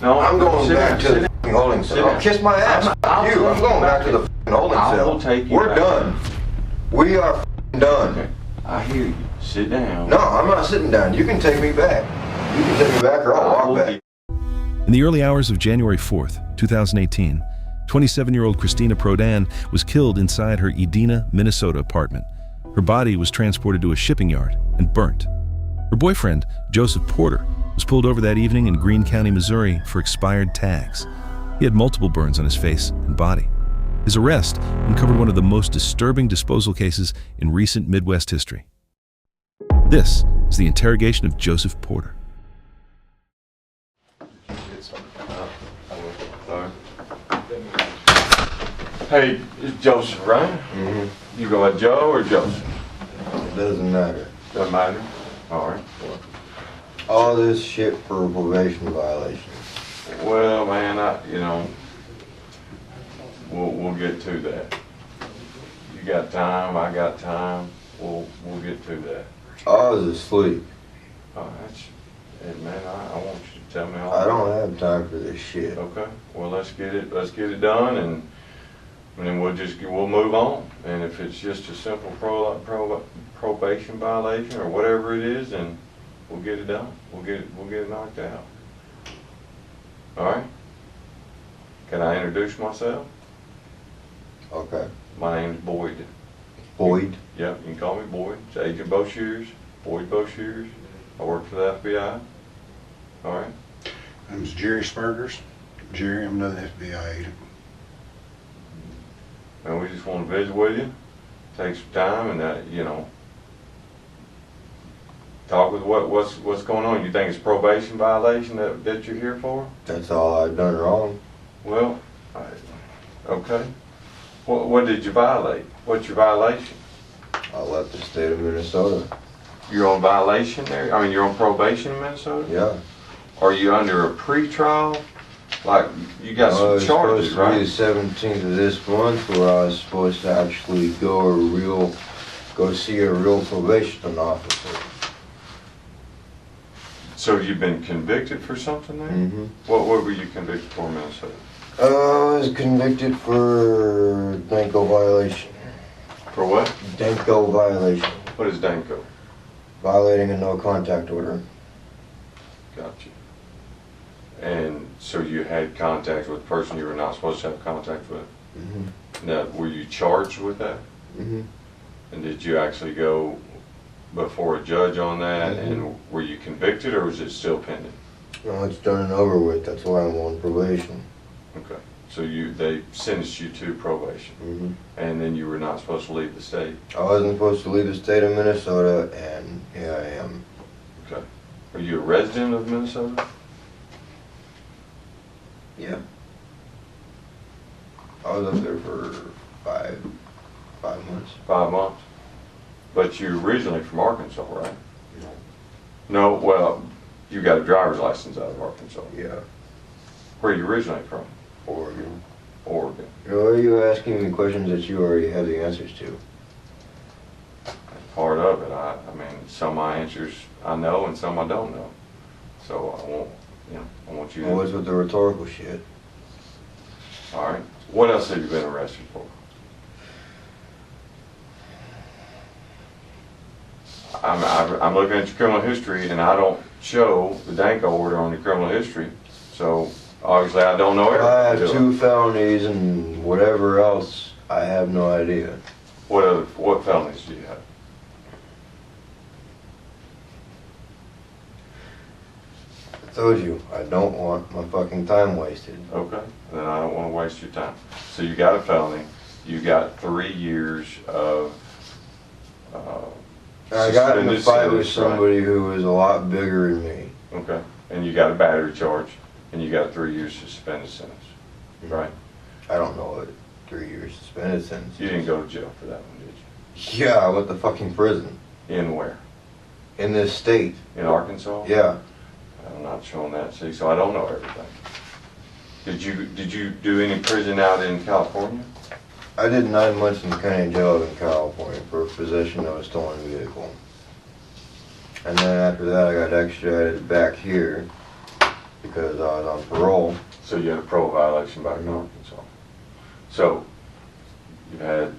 No, I'm going back to the f***ing holding cell. I'll kiss my ass. I'm going back to the f***ing holding cell. We're done. We are f***ing done. Okay. I hear you. Sit down. No, I'm not sitting down. You can take me back. You can take me back or I'll walk back. In the early hours of January 4th, 2018, 27-year-old Cristina Prodan was killed inside her Edina, Minnesota apartment. Her body was transported to a shipping yard and burnt. Her boyfriend, Joseph Porter, was pulled over that evening in Greene County, Missouri for expired tags. He had multiple burns on his face and body. His arrest uncovered one of the most disturbing disposal cases in recent Midwest history. This is the interrogation of Joseph Porter. Hey, it's Joseph, right? Mm-hmm. You go by Joe or Joseph? It doesn't matter. Doesn't matter? All right. All this shit for a probation violation. Well, man, we'll get to that. You got time, I got time. We'll get to that. I was asleep. Oh, hey, man, I want you to tell me all. I don't have time for this shit. Okay. Well, let's get it done, and then we'll move on. And if it's just a simple probation violation or whatever it is, then we'll get it done. We'll get it knocked out. All right. Can I introduce myself? Okay. My name's Boyd. Boyd? Yep, you can call me Boyd. It's Agent Boshears, Boyd Boshears. I work for the FBI. All right. My name's Jerry Spurgers. Jerry, I'm another FBI agent. And we just want to visit with you, take some time, and talk with what's going on. You think it's a probation violation that you're here for? That's all I've done wrong. Well, okay. What did you violate? What's your violation? I left the state of Minnesota. You're on violation there? I mean, you're on probation in Minnesota? Yeah. Are you under a pre-trial? Like, you got some charges, right? It was supposed to be the 17th of this month where I was supposed to actually go see a real probation officer. So you've been convicted for something there? Mm-hmm. What were you convicted for in Minnesota? I was convicted for Danko violation. For what? Danko violation. What is Danko? Violating a no contact order. Gotcha. And so you had contact with a person you were not supposed to have contact with? Mm-hmm. Now, were you charged with that? Mm-hmm. And did you actually go before a judge on that? Mm-hmm. And were you convicted, or was it still pending? No, it's done and over with. That's why I'm on probation. Okay. So they sentenced you to probation. Mm-hmm. And then you were not supposed to leave the state? I wasn't supposed to leave the state of Minnesota, and here I am. Okay. Are you a resident of Minnesota? Yeah. I was up there for five months. 5 months. But you're originally from Arkansas, right? No, well, you got a driver's license out of Arkansas. Yeah. Where are you originally from? Oregon. Oregon. Why are you asking me questions that you already have the answers to? That's part of it. I mean, some of my answers I know and some I don't know. So I want you to... What's with the rhetorical shit? All right. What else have you been arrested for? I'm looking at your criminal history, and I don't show the Danko order on your criminal history. So obviously I don't know everything. I have 2 felonies and whatever else, I have no idea. What felonies do you have? I told you, I don't want my fucking time wasted. Okay, then I don't want to waste your time. So you got a felony. You got 3 years of I got in a suspended fight with sentence, somebody who was a lot bigger than me. Okay, and you got a battery charge, and you got 3 years suspended sentence, right? I don't know what 3 years suspended sentence. You didn't go to jail for that one, did you? Yeah, I went to fucking prison. In where? In this state. In Arkansas? Yeah. I'm not showing that, see, so I don't know everything. Did you do any prison out in California? I did 9 months in the county jail in California for possession of a stolen vehicle. And then after that I got extradited back here because because I was on parole. So you had a parole violation back in Arkansas. So you've had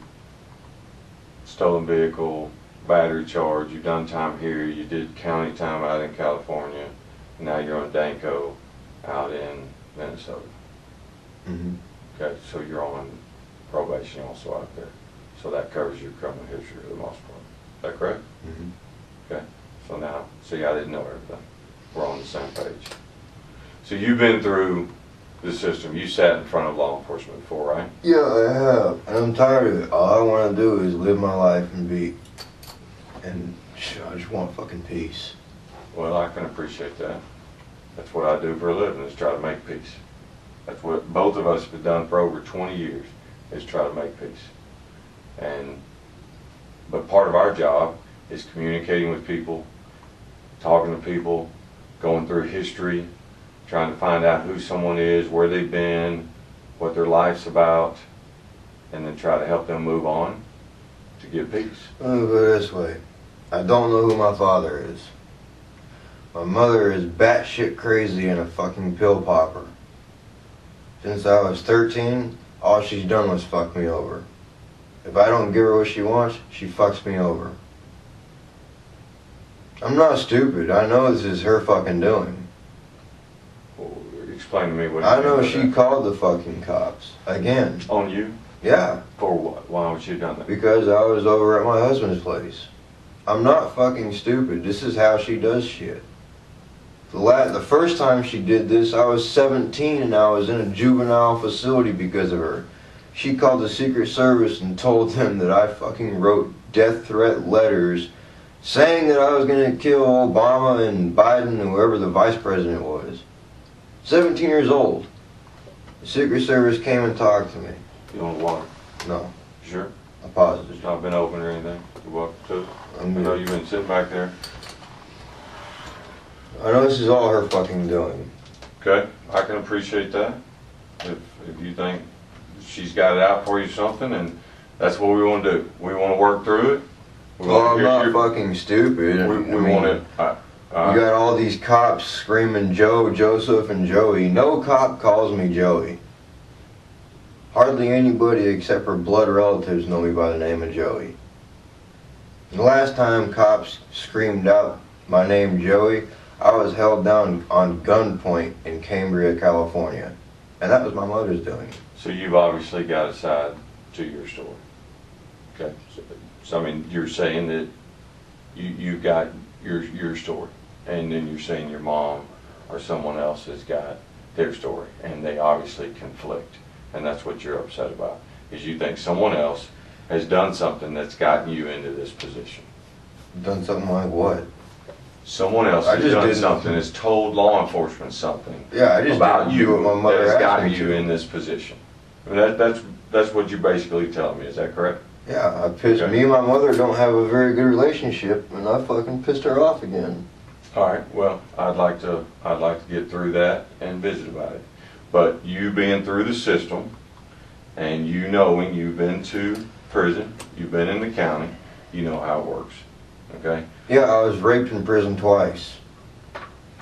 stolen vehicle, battery charge, you've done time here, you did county time out in California, and now you're on Danco out in Minnesota. Mm-hmm. Okay, so you're on probation also out there. So that covers your criminal history for the most part. Is that correct? Mm-hmm. Okay, so now, see, I didn't know everything. We're on the same page. So you've been through the system. You sat in front of law enforcement before, right? Yeah, I have. And I'm tired of it. All I want to do is live my life and I just want fucking peace. Well, I can appreciate that. That's what I do for a living, is try to make peace. That's what both of us have done for over 20 years, is try to make peace. But part of our job is communicating with people, talking to people, going through history, trying to find out who someone is, where they've been, what their life's about, and then try to help them move on to get peace. Let me put it this way. I don't know who my father is. My mother is batshit crazy and a fucking pill popper. Since I was 13, all she's done was fuck me over. If I don't give her what she wants, she fucks me over. I'm not stupid. I know this is her fucking doing. Well, explain to me what I know she called the fucking cops. Again. On you? Yeah. For what? Why would she have done that? Because I was over at my husband's place. I'm not fucking stupid. This is how she does shit. The first time she did this, I was 17 and I was in a juvenile facility because of her. She called the Secret Service and told them that I fucking wrote death threat letters saying that I was going to kill Obama and Biden and whoever the vice president was. 17 years old. The Secret Service came and talked to me. You want water? No. Sure? I'm positive. It's not been open or anything? You're welcome to it? I know you've been sitting back there. I know this is all her fucking doing. Okay, I can appreciate that. If you think she's got it out for you something, and that's what we want to do. We want to work through it. Well, I'm not fucking stupid. We want it. You got all these cops screaming Joe, Joseph, and Joey. No cop calls me Joey. Hardly anybody except for blood relatives know me by the name of Joey. The last time cops screamed out my name Joey, I was held down on gunpoint in Cambria, California. And that was my mother's doing. So you've obviously got a side to your story. Okay? So I mean, you're saying that you've got your story, and then you're saying your mom or someone else has got their story, and they obviously conflict. And that's what you're upset about, is you think someone else has done something that's gotten you into this position. Done something like what? Someone else has done something, has told law enforcement something about you what my mother that's gotten asked me you to. in this position. I mean, that's what you're basically telling me. Is that correct? Yeah, I pissed. Okay. Me and my mother don't have a very good relationship, and I fucking pissed her off again. All right. Well, I'd like to get through that and visit about it. But you being through the system, and you knowing you've been to prison, you've been in the county, you know how it works. Okay? Yeah, I was raped in prison twice.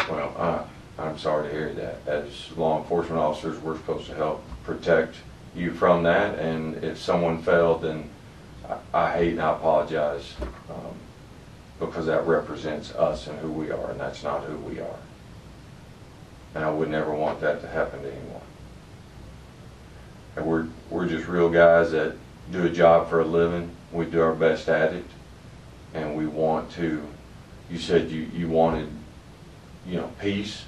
Well, I'm sorry to hear that. As law enforcement officers, we're supposed to help protect you from that, and if someone failed, then I hate and I apologize, because that represents us and who we are, and that's not who we are. And I would never want that to happen to anyone. And we're just real guys that do a job for a living. We do our best at it, and we want to. You said you wanted, peace.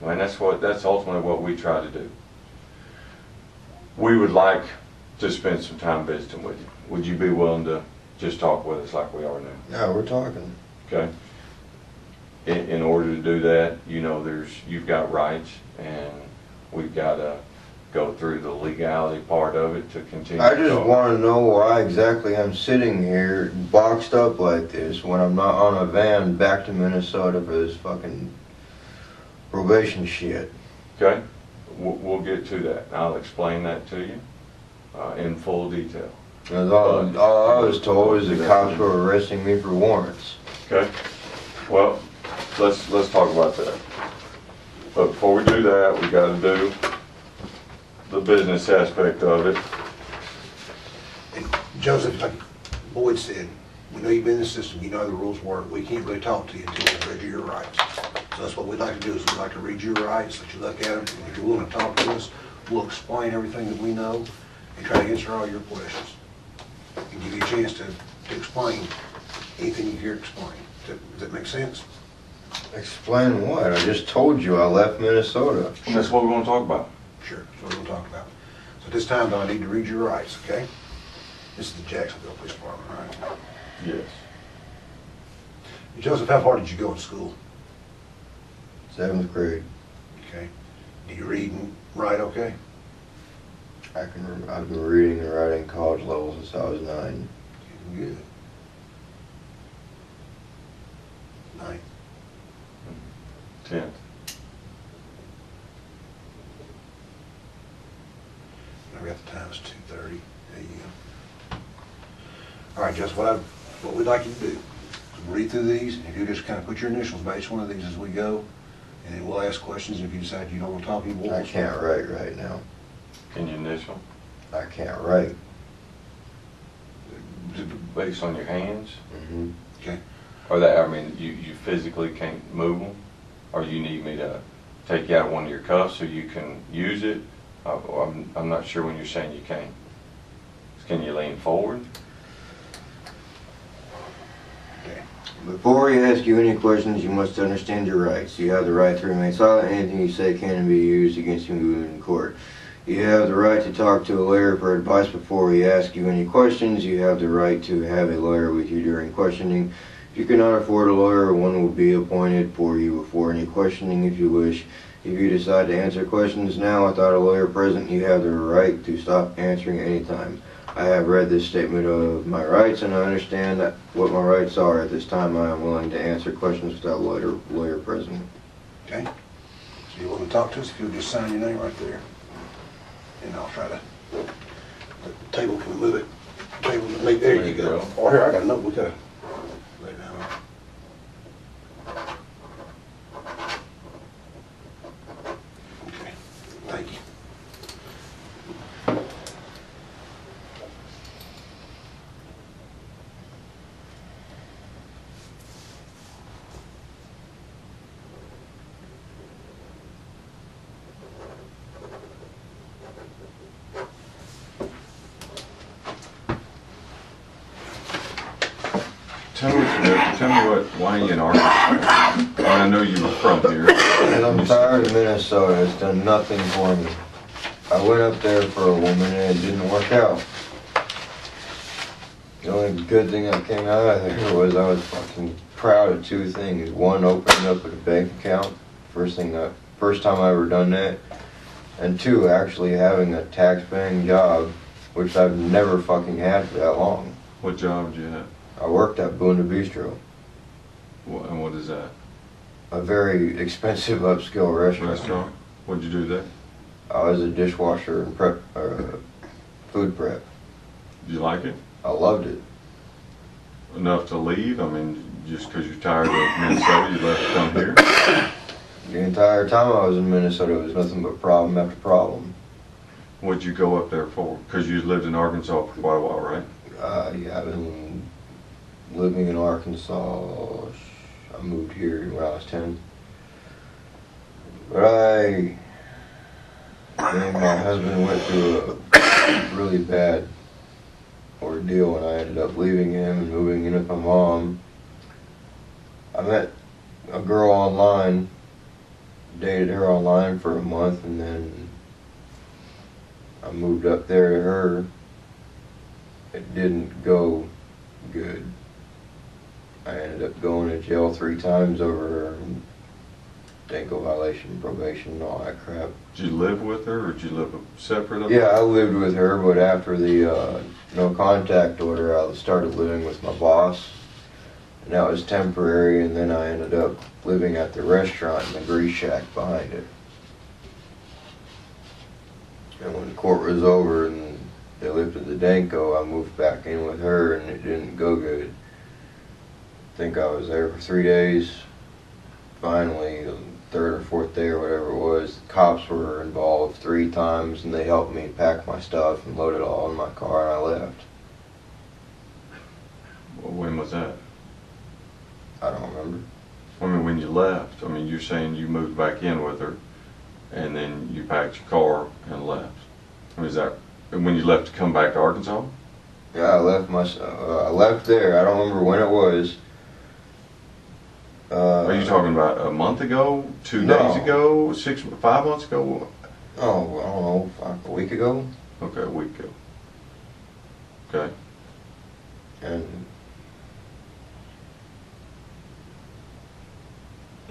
And that's ultimately what we try to do. We would like to spend some time visiting with you. Would you be willing to just talk with us like we are now? Yeah, we're talking. Okay. In order to do that, you've got rights, and we've got to go through the legality part of it to continue. I just want to know why exactly I'm sitting here boxed up like this when I'm not on a van back to Minnesota for this fucking probation shit. Okay. We'll get to that. I'll explain that to you in full detail. All I was told is the cops were arresting me for warrants. Okay. Well, let's talk about that. But before we do that, we gotta do the business aspect of it. And Joseph, like Boyd said, we know you've been in the system, you know how the rules work. We can't really talk to you until we've read you your rights. So that's what we'd like to do, is we'd like to read your rights, let you look at them. And if you're willing to talk to us, we'll explain everything that we know and try to answer all your questions. And give you a chance to explain anything you hear explained. Does that make sense? Explain what? I just told you I left Minnesota. And that's what we wanna talk about. Sure, that's what we'll talk about. So at this time, though, I need to read your rights, okay? This is the Jacksonville Police Department, all right? Yes. Joseph, how far did you go in school? 7th grade. Okay. Do you read and write okay? I've been reading and writing college level since I was 9. Good. 9. 10th. I got the time is 2:30 a.m. All right, Joseph, what we'd like you to do is read through these, and if you just kind of put your initials by each one of these as we go, and then we'll ask questions. If you decide you don't want to talk anymore, I can't write right now. Can you initial? I can't write. Based on your hands? Mm-hmm. Okay. Or that, I mean, you physically can't move them? Or you need me to take you out of one of your cuffs so you can use it? I'm not sure when you're saying you can't. Can you lean forward? Okay. Before we ask you any questions, you must understand your rights. You have the right to remain silent. Anything you say can be used against you in court. You have the right to talk to a lawyer for advice before we ask you any questions. You have the right to have a lawyer with you during questioning. If you cannot afford a lawyer, one will be appointed for you before any questioning if you wish. If you decide to answer questions now without a lawyer present, you have the right to stop answering any time. I have read this statement of my rights and I understand what my rights are. At this time, I am willing to answer questions without a lawyer present. Okay. So you want to talk to us? If you'll just sign your name right there, and I'll try to. The table, can we move it? Table, there you go. Oh, here, I got a note. We gotta lay it down. Okay. Thank you. Tell me why you in Arkansas? I know you were from here. And I'm tired of Minnesota. It's done nothing for me. I went up there for a woman and it didn't work out. The only good thing that came out of there was I was fucking proud of 2 things. 1, opening up a bank account. First time I ever done that. And 2, actually having a tax-paying job, which I've never fucking had for that long. What job did you have? I worked at Bunda Bistro, And what is that? a very expensive upscale restaurant. What'd you do there? I was a dishwasher and food prep. Did you like it? I loved it. Enough to leave? I mean, just because you're tired of Minnesota, you left to come here? The entire time I was in Minnesota, it was nothing but problem after problem. What'd you go up there for? Because you lived in Arkansas for quite a while, right? Yeah, I've been living in Arkansas. I moved here when I was 10. But me and my husband went through a really bad ordeal when I ended up leaving him and moving in with my mom. I met a girl online, dated her online for a month, and then I moved up there to her. It didn't go good. I ended up going to jail 3 times over her, and DACO violation, probation, and all that crap. Did you live with her, or did you live separate? Yeah, I lived with her, but after the no contact order, I started living with my boss, and that was temporary, and then I ended up living at the restaurant in the grease shack behind it. And when the court was over and they lifted the DACO, I moved back in with her, and it didn't go good. I think I was there for 3 days. Finally, third or fourth day or whatever it was, cops were involved 3 times, and they helped me pack my stuff and load it all in my car, and I left. Well, when was that? I don't remember. I mean, when you left, I mean, you're saying you moved back in with her, and then you packed your car and left. I mean, is that when you left to come back to Arkansas? Yeah, I left there. I don't remember when it was. Are you talking about a month ago, 2 No. days ago, 5 months ago? Oh, I don't know, a week ago? Okay, a week ago. Okay. And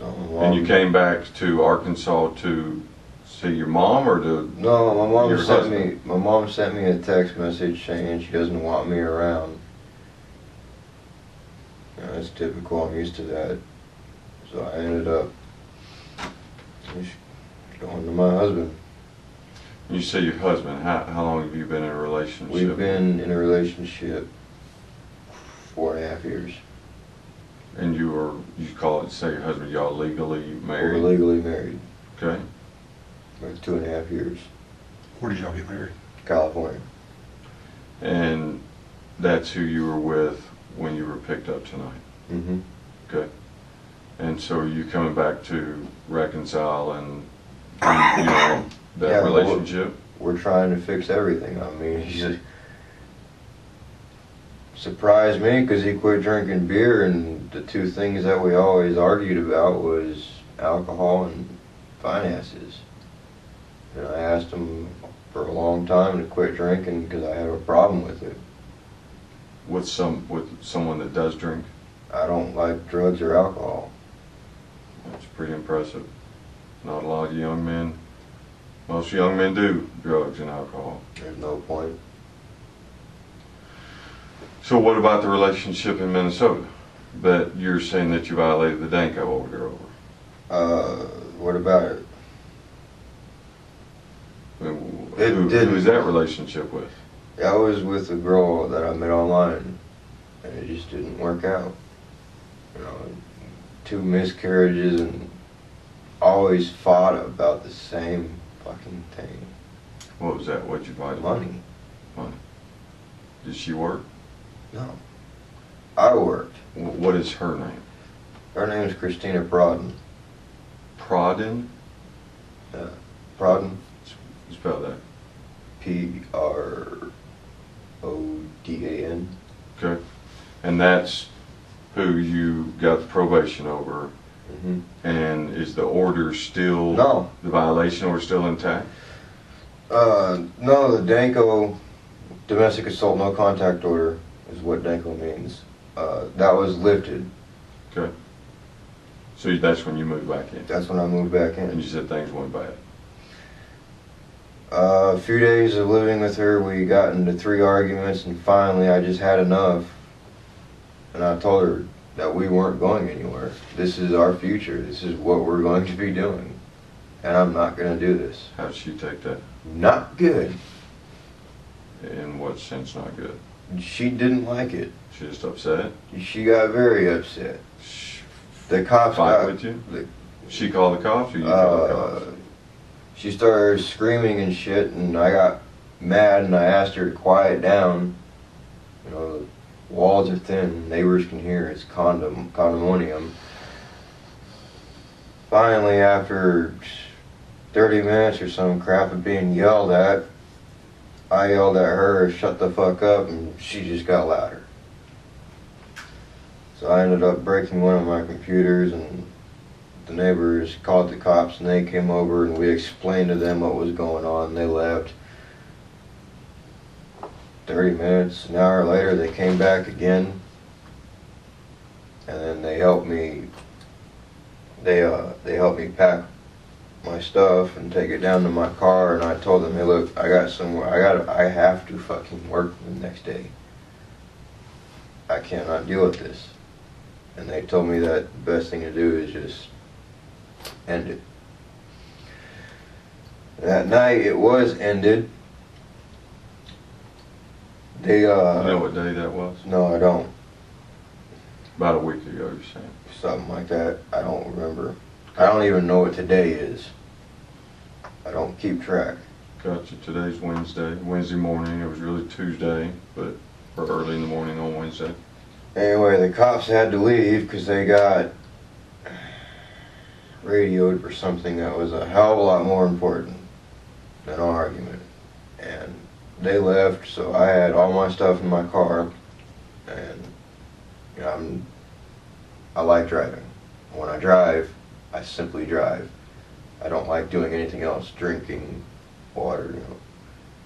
And you came back to Arkansas to see your mom, or to? No, Your husband? my mom sent me a text message saying she doesn't want me around. You know, it's typical, I'm used to that. So I ended up just going to my husband. You say your husband. How long have you been in a relationship? We've been in a relationship 4.5 years. And you call it, say your husband, y'all legally married? We're legally married. Okay. For 2.5 years. Where did y'all get married? California. And that's who you were with when you were picked up tonight? Mm-hmm. Okay. And so are you coming back to reconcile and, you know, that Yeah, relationship? We're trying to fix everything. I mean, he's surprised me because he quit drinking beer, and the 2 things that we always argued about was alcohol and finances. And I asked him for a long time to quit drinking because I have a problem with it. With someone that does drink? I don't like drugs or alcohol. That's pretty impressive. Not a lot of young men. Most young men do drugs and alcohol. There's no point. So what about the relationship in Minnesota? That you're saying that you violated the Danko order over? What about it? I mean, It who didn't. is that relationship with? I was with a girl that I met online, and it just didn't work out. You know, 2 miscarriages, and always fought about the same fucking thing. What was that? What'd you violate? Money. Money. Did she work? No. I worked. What is her name? Her name is Cristina Prodan. Prodan? Prodan. Spell that. Prodan. Okay. And that's who you got the probation over. Mm-hmm. And is the order still? No. The violation order still intact? No, the Danko domestic assault no contact order is what Danko means. That was lifted. Okay. So that's when you moved back in? That's when I moved back And in. you said things went bad? A few days of living with her, we got into 3 arguments, and finally I just had enough. And I told her that we weren't going anywhere. This is our future. This is what we're going to be doing. And I'm not going to do this. How did she take that? Not good. In what sense not good? She didn't like it. She just upset? She got very upset. The cops Fight got with you? the- She called the cops or you called the cops? She started screaming and shit, and I got mad, and I asked her to quiet down. You know, the walls are thin, neighbors can hear, it's condominium. Finally, after 30 minutes or some crap of being yelled at, I yelled at her, shut the fuck up, and she just got louder. So I ended up breaking one of my computers, and the neighbors called the cops, and they came over, and we explained to them what was going on, and they left. 30 minutes, an hour later, they came back again, and then they helped me pack my stuff and take it down to my car, and I told them, hey look, I have to fucking work the next day. I cannot deal with this. And they told me that the best thing to do is just end it. That night it was ended. They You know what day that was? No, I don't. About a week ago, you're saying? Something like that. I don't remember. I don't even know what today is. I don't keep track. Gotcha. Today's Wednesday morning. It was really Tuesday, but or early in the morning on Wednesday. Anyway, the cops had to leave because they got radioed for something that was a hell of a lot more important than an argument. And they left, so I had all my stuff in my car, and you know, I like driving. When I drive, I simply drive. I don't like doing anything else, drinking water, you know,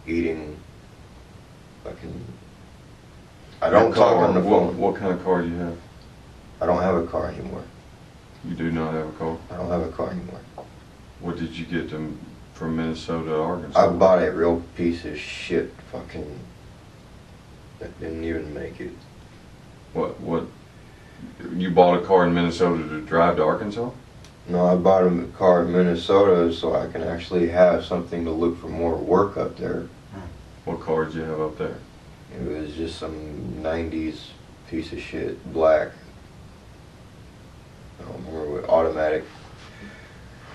eating, I don't talk on the phone. What kind of car do you have? I don't have a car anymore. You do not have a car? I don't have a car anymore. What did you get from Minnesota to Arkansas? I bought a real piece of shit that didn't even make it. What? You bought a car in Minnesota to drive to Arkansas? No, I bought a car in Minnesota so I can actually have something to look for more work up there. What car did you have up there? It was just some 90s piece of shit, black. I don't remember what, automatic.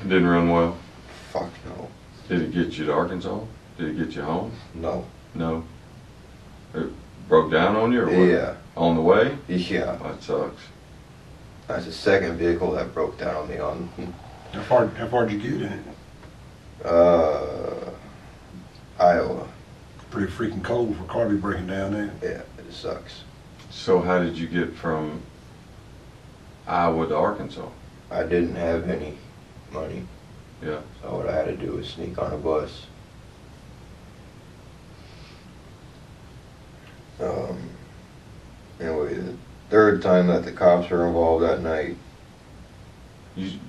It didn't run well? Fuck no. Did it get you to Arkansas? Did it get you home? No. No. It broke down on you or what? Yeah. On the way? Yeah. That sucks. That's the second vehicle that broke down on me on. How far did you get in it? Iowa. Pretty freaking cold for a car to be breaking down there. Yeah, it sucks. So how did you get from Iowa to Arkansas? I didn't have any money. Yeah. So what I had to do was sneak on a bus. Anyway, the third time that the cops were involved that night. You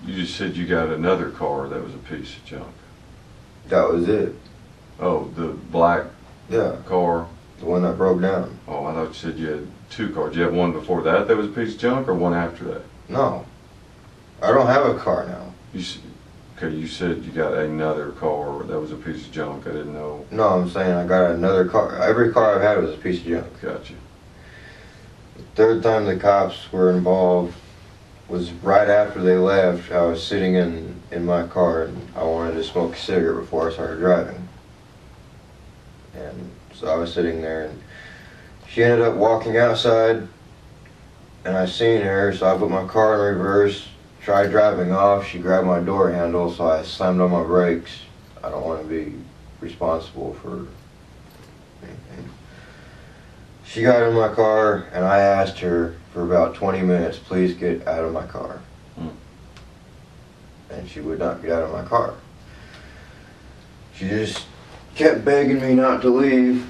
just said you got another car that was a piece of junk. That was it. Oh, the black Yeah, car. the one that broke down. Oh, I thought you said you had two cars. Did you have one before that was a piece of junk, or one after that? No, I don't have a car now. Okay, you said you got another car that was a piece of junk. I didn't know. No, I'm saying I got another car. Every car I've had was a piece of junk. Gotcha. The third time the cops were involved was right after they left. I was sitting in my car and I wanted to smoke a cigarette before I started driving. And so I was sitting there and she ended up walking outside and I seen her, so I put my car in reverse, tried driving off. She grabbed my door handle, so I slammed on my brakes. I don't want to be responsible for anything. She got in my car and I asked her for about 20 minutes, please get out of my car. And she would not get out of my car. She just kept begging me not to leave,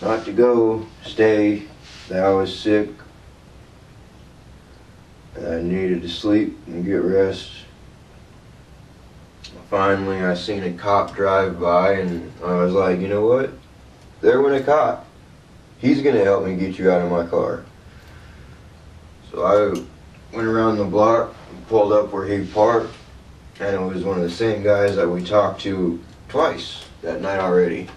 not to go, stay, that I was sick, and I needed to sleep and get rest. Finally, I seen a cop drive by and I was like, you know what? There went a cop. He's gonna help me get you out of my car. So I went around the block, pulled up where he parked, and it was one of the same guys that we talked to twice that night already.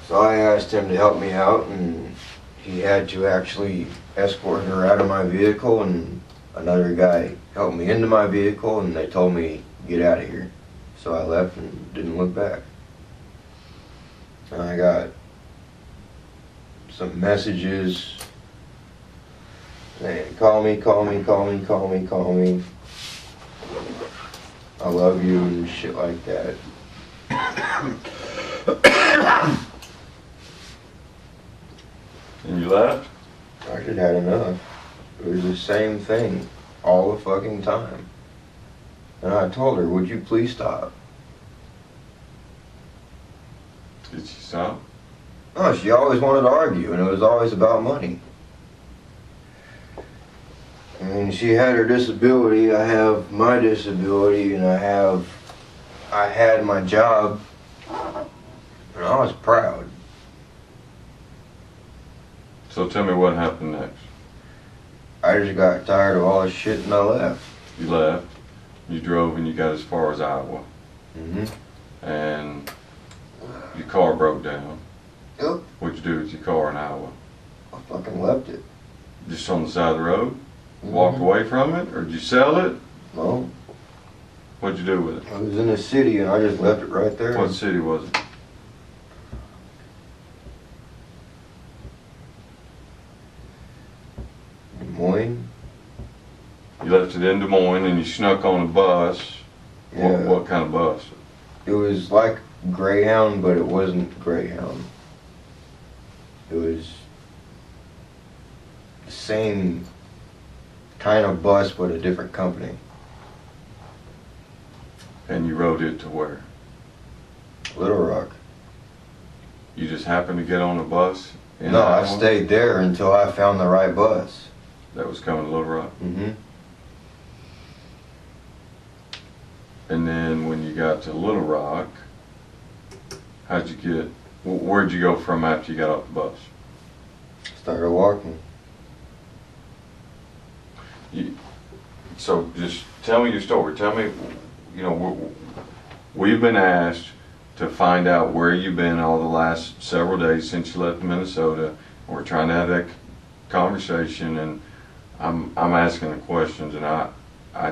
So I asked him to help me out, and he had to actually escort her out of my vehicle, and another guy helped me into my vehicle, and they told me, get out of here. So I left and didn't look back. And I got some messages saying, call me, call me, call me, call me, call me. I love you and shit like that. And you left? I just had enough. It was the same thing all the fucking time. And I told her, would you please stop? Did she stop? No, she always wanted to argue, and it was always about money. I mean, she had her disability, I have my disability, and I had my job, and I was proud. So tell me what happened next. I just got tired of all this shit and I left. You left, you drove, and you got as far as Iowa. And your car broke down. Yep. What'd you do with your car in Iowa? I fucking left it. Just on the side of the road? Walked away from it, or did you sell it? No, What'd you do with it? I was in the city and I just left it right there. What city was it? Des Moines. You left it in Des Moines and you snuck on a bus. Yeah. What kind of bus? It was like Greyhound, but it wasn't Greyhound. It was the same kind of bus, but a different company. And you rode it to where? Little Rock. You just happened to get on a bus? in No, I Iowa stayed there until I found the right bus. That was coming to Little Rock. Mm-hmm. And then when you got to Little Rock, how'd you get, where'd you go from after you got off the bus? Started walking. So just tell me your story. Tell me, you know, we've been asked to find out where you've been all the last several days since you left Minnesota. We're trying to have that conversation, and I'm asking the questions, and I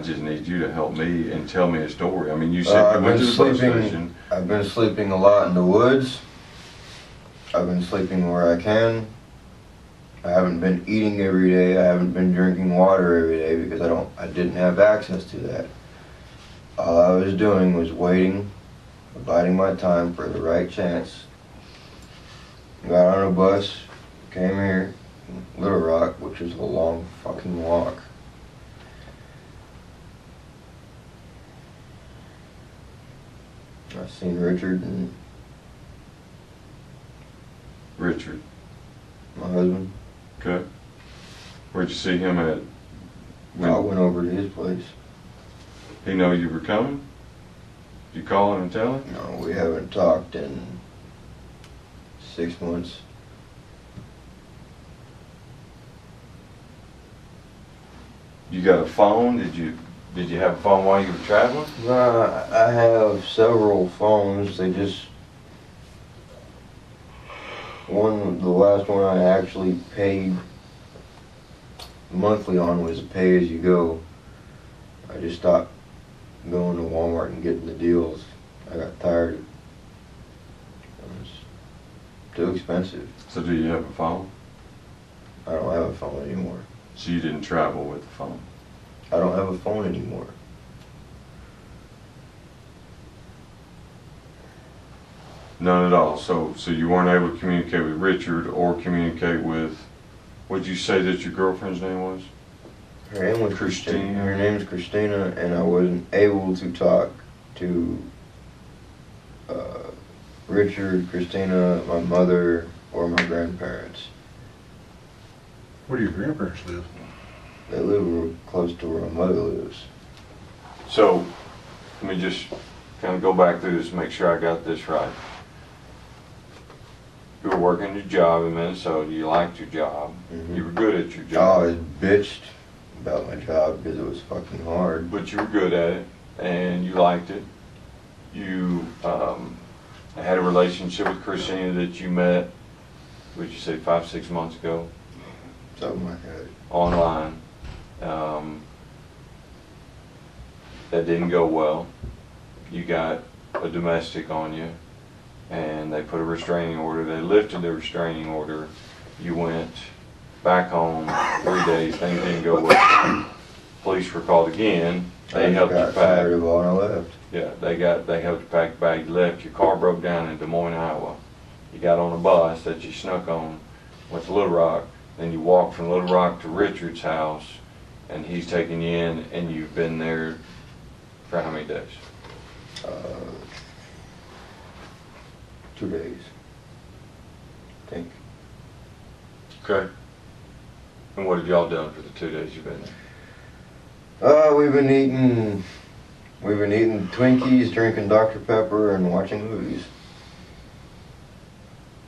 just need you to help me and tell me a story. I mean, you said you went to the bus station. I've been sleeping a lot in the woods. I've been sleeping where I can. I haven't been eating every day. I haven't been drinking water every day because I didn't have access to that. All I was doing was waiting, abiding my time for the right chance. Got on a bus, came here, Little Rock, which is a long fucking walk. I seen Richard and Richard. my husband. Okay. Where'd you see him at? I went over to his place. He know you were coming? Did you call him and tell him? No, we haven't talked in 6 months. You got a phone? Did you have a phone while you were traveling? I have several phones. They just the last one I actually paid monthly on was a pay-as-you-go. I just stopped going to Walmart and getting the deals. I got tired. It was too expensive. So do you have a phone? I don't have a phone anymore. So you didn't travel with the phone? I don't have a phone anymore. None at all. So you weren't able to communicate with Richard or communicate with, what'd you say that your girlfriend's name was? Her name was Christina. Her name's Cristina, and I wasn't able to talk to Richard, Christina, my mother, or my grandparents. Where do your grandparents live? They live real close to where my mother lives. So let me just kind of go back through this and make sure I got this right. You were working your job in Minnesota. You liked your job. Mhm. You were good at your I job. always bitched about my job because it was fucking hard. But you were good at it, and you liked it. You had a relationship with Christina that you met, would you say 5-6 months ago, Something like that. online. That didn't go well. You got a domestic on you, and they put a restraining order. They lifted the restraining order. You went back home 3 days. Things didn't go well. Police were called again. They helped you got tired pack. of all and I left. Yeah, they helped you pack your bag. You left. Your car broke down in Des Moines, Iowa. You got on a bus that you snuck on, went to Little Rock. Then you walked from Little Rock to Richard's house, and he's taking you in, and you've been there for how many days? 2 days. I think. Okay. And what have y'all done for the 2 days you've been there? We've been eating Twinkies, drinking Dr. Pepper, and watching movies.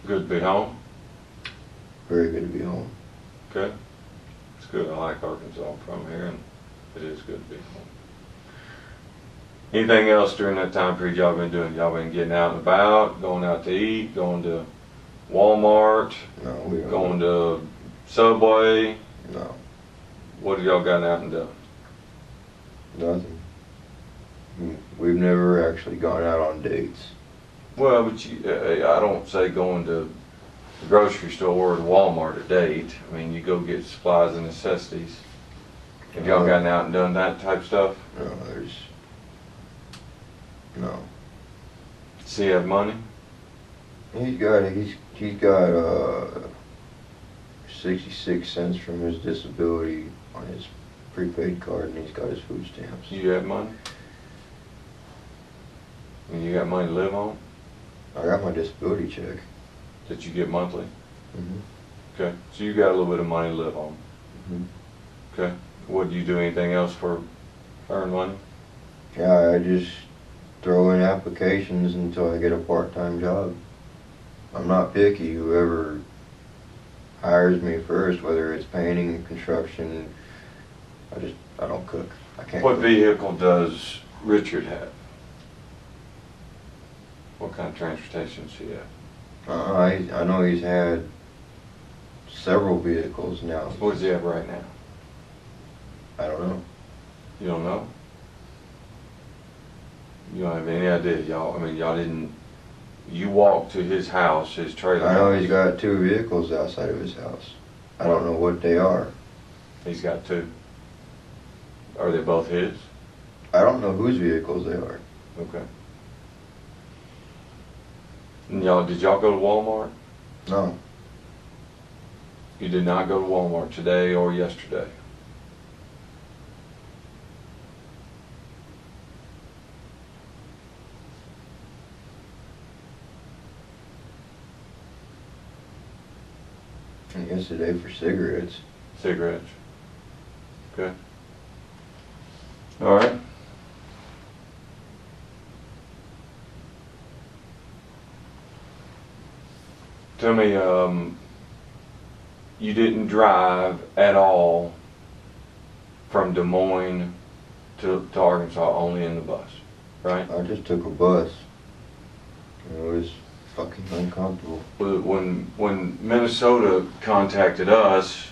Good to be home? Very good to be home. Okay. It's good. I like Arkansas. I'm from here, and it is good to be home. Anything else during that time period y'all been doing? Y'all been getting out and about, going out to eat, going to Walmart, No, we don't. going to Subway? No. What have y'all gotten out and done? Nothing. We've never actually gone out on dates. Well, but I don't say going to the grocery store or to Walmart a date. I mean, you go get supplies and necessities. Have y'all gotten out and done that type stuff? No. Does he have money? He's got 66 cents from his disability on his prepaid card, and he's got his food stamps. You have money? And you got money to live on? I got my disability check. That you get monthly? Mm-hmm. Okay, so you got a little bit of money to live on. Mm-hmm. Okay. What, do you do anything else for earn money? Yeah, I just throw in applications until I get a part-time job. I'm not picky. Whoever hires me first, whether it's painting, construction, I don't cook. I can't What cook. vehicle does Richard have? What kind of transportation does he have? I know he's had several vehicles now. What does he have right now? I don't know. You don't know? You don't have any idea, y'all? I mean, y'all didn't. You walked to his house, his trailer. I know house. he's got 2 vehicles outside of his house. I don't know what they are. He's got 2. Are they both his? I don't know whose vehicles they are. Okay. And did y'all go to Walmart? No. You did not go to Walmart today or yesterday? And yesterday for cigarettes. Cigarettes. Okay. All right. Tell me, you didn't drive at all from Des Moines to Arkansas, only in the bus, right? I just took a bus. It was fucking uncomfortable. When Minnesota contacted us,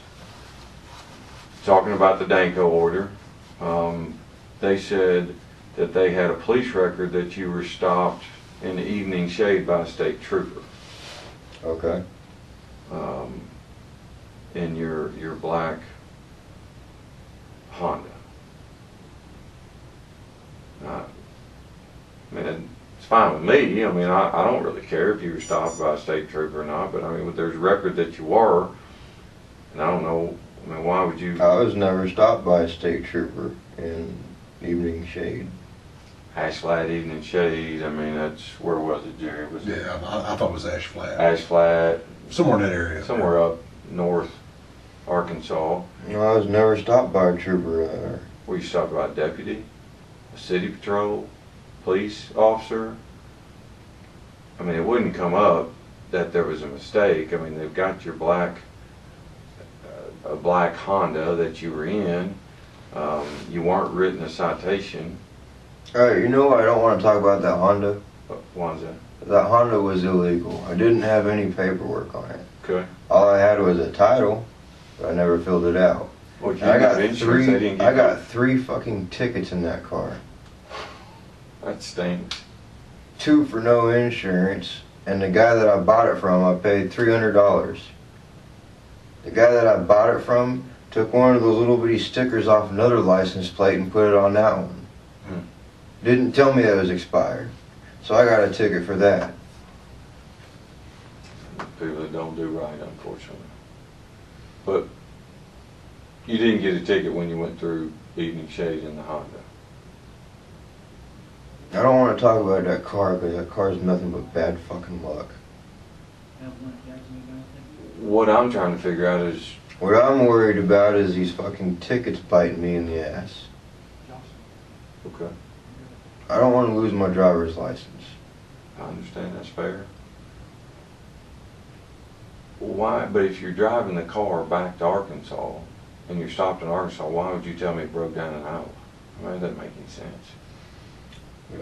talking about the Danko order, they said that they had a police record that you were stopped in the evening shade by a state trooper. Okay. In your black Honda. I mean, it's fine with me. I mean, I don't really care if you were stopped by a state trooper or not, but I mean, there's a record that you were, and I don't know, I mean, why would you? I was never stopped by a state trooper in evening shade. Ash Flat, Evening Shade, I mean, where was it, Jerry? Yeah, I thought it was Ash Flat. Ash Flat. Somewhere in that area. Somewhere up north Arkansas. No, I was never stopped by a trooper there. Were you stopped by a deputy, a city patrol, police officer? I mean, it wouldn't come up that there was a mistake. I mean, they've got your a black Honda that you were in. You weren't written a citation. Alright, you know what? I don't want to talk about that Honda. Why is that? That Honda was illegal. I didn't have any paperwork on it. Okay. All I had was a title, but I never filled it out. Well, you I got got insurance, they didn't give I you- got 3 fucking tickets in that car. That stinks. 2 for no insurance, and the guy that I bought it from, I paid $300. The guy that I bought it from took one of those little bitty stickers off another license plate and put it on that one. Didn't tell me that it was expired, so I got a ticket for that. People that don't do right, unfortunately. But you didn't get a ticket when you went through Evening Shade in the Honda. I don't want to talk about that car because that car is nothing but bad fucking luck. What I'm trying to figure out is, What I'm worried about is these fucking tickets biting me in the ass. okay, I don't want to lose my driver's license. I understand, that's fair. Why, but if you're driving the car back to Arkansas and you're stopped in Arkansas, why would you tell me it broke down in Iowa? I mean, that doesn't make any sense.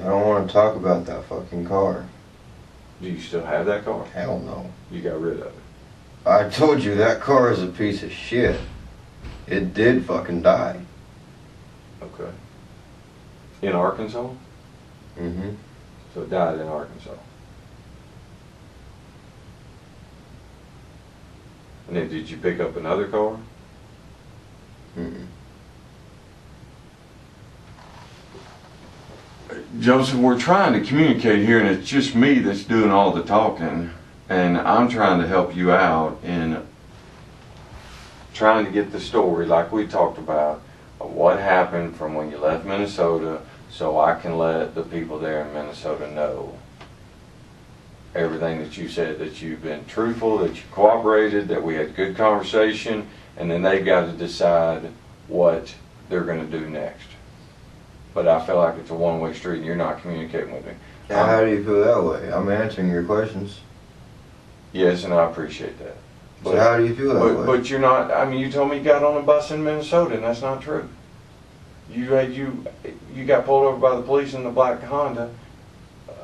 I don't want to talk about that fucking car. Do you still have that car? Hell no. You got rid of it. I told you that car is a piece of shit. It did fucking die. Okay. In Arkansas? Mm-hmm. So it died in Arkansas. And then did you pick up another car? Mm-mm. Joseph, we're trying to communicate here, and it's just me that's doing all the talking, and I'm trying to help you out in trying to get the story, like we talked about, of what happened from when you left Minnesota, so I can let the people there in Minnesota know everything that you said, that you've been truthful, that you cooperated, that we had good conversation, and then they've got to decide what they're going to do next. But I feel like it's a one-way street and you're not communicating with me. Now, how do you feel that way? I'm answering your questions. Yes, and I appreciate that. So how do you feel that way? But you're not, I mean, you told me you got on a bus in Minnesota, and that's not true. You got pulled over by the police in the black Honda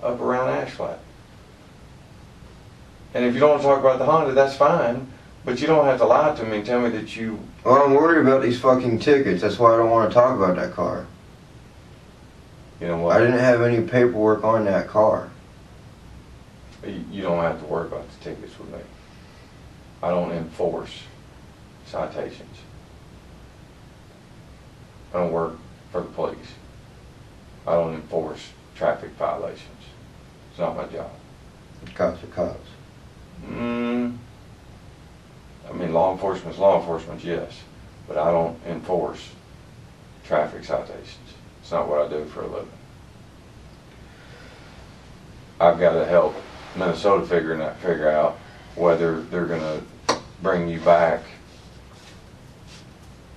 up around Ash Flat. And if you don't want to talk about the Honda, that's fine, but you don't have to lie to me and tell me that you... Well, I'm worried about these fucking tickets. That's why I don't want to talk about that car. You know what? I didn't have any paperwork on that car. You don't have to worry about the tickets with me. I don't enforce citations. I don't work for the police. I don't enforce traffic violations. It's not my job. Cops are cops. I mean, law enforcement's law enforcement, yes, but I don't enforce traffic citations. It's not what I do for a living. I've got to help Minnesota figure out whether they're going to bring you back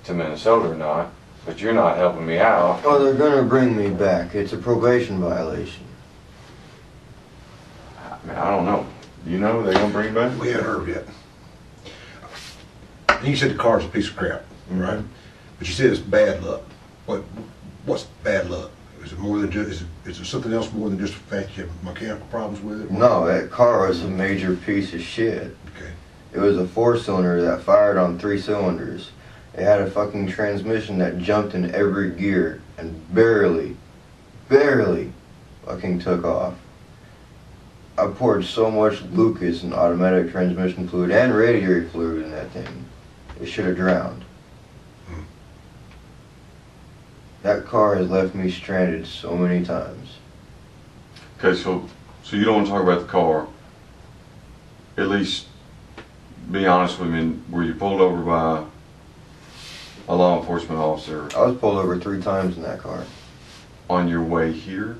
to Minnesota or not, but you're not helping me out. Oh, they're going to bring me back. It's a probation violation. I mean, I don't know. You know they're going to bring you back? We haven't heard yet. And you said the car's a piece of crap, right? But you said it's bad luck. What's bad luck? Is it more than just, is it something else more than just the fact you have mechanical problems with it? No, that car was a major piece of shit. Okay. It was a 4-cylinder that fired on 3 cylinders. It had a fucking transmission that jumped in every gear and barely fucking took off. I poured so much Lucas and automatic transmission fluid and radiator fluid in that thing. It should have drowned. That car has left me stranded so many times. Okay, so you don't want to talk about the car. At least be honest with me. Were you pulled over by a law enforcement officer I was pulled over 3 times in that car. on your way here?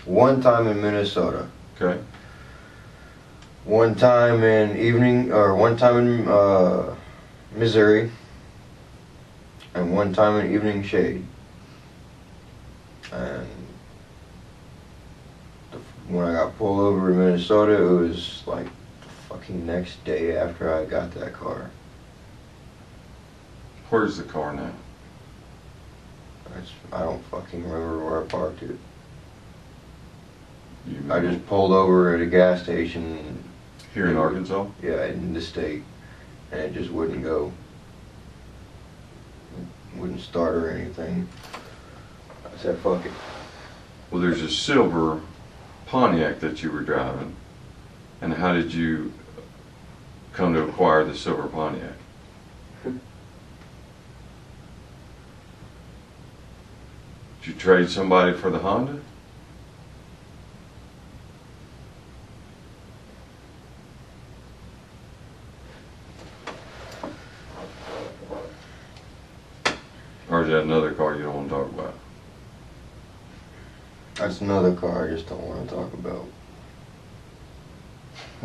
1 time in Minnesota. Okay. 1 time in Missouri, and 1 time in Evening Shade. And when I got pulled over in Minnesota, it was like the fucking next day after I got that car. Where's the car now? I don't fucking remember where I parked it. You I just pulled over at a gas station. Here in Arkansas? Yeah, in the state, and it just wouldn't go. Wouldn't start or anything. I said, fuck it. Well, there's a silver Pontiac that you were driving. And how did you come to acquire the silver Pontiac? Did you trade somebody for the Honda? Or is that another car you don't want to talk about? That's another car I just don't want to talk about.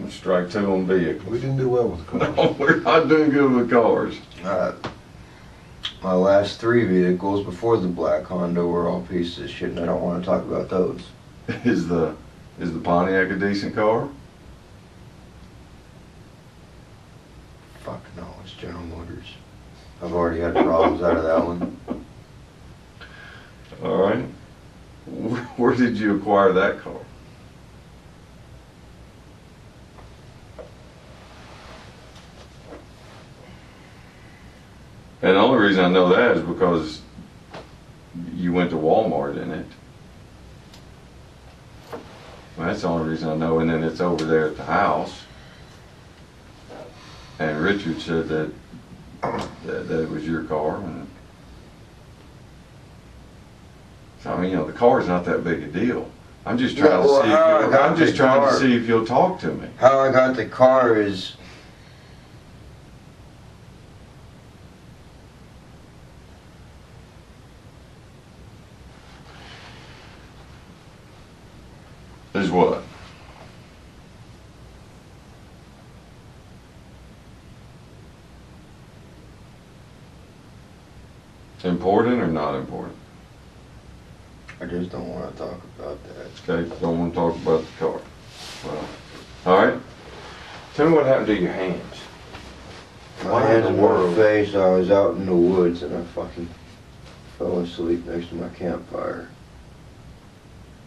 Strike 2 on vehicle. We didn't do well with the cars. No, we're not doing good with cars. My last 3 vehicles before the black Honda were all pieces of shit, and I don't want to talk about those. Is the Pontiac a decent car? Fuck no, it's General Motors. I've already had problems out of that one. All right. Where did you acquire that car? And the only reason I know that is because you went to Walmart in it. Well, that's the only reason I know, and then it's over there at the house. And Richard said that it was your car, and so I mean, you know, the car's not that big a deal. I'm just trying to see. I'm just trying to see if you'll talk to me. How I got the car is. Is what? Important or not important? I just don't want to talk about that. Okay, don't want to talk about the car. Well, all right. Tell me what happened to your hands. My hands and my face, I was out in the woods and I fucking fell asleep next to my campfire.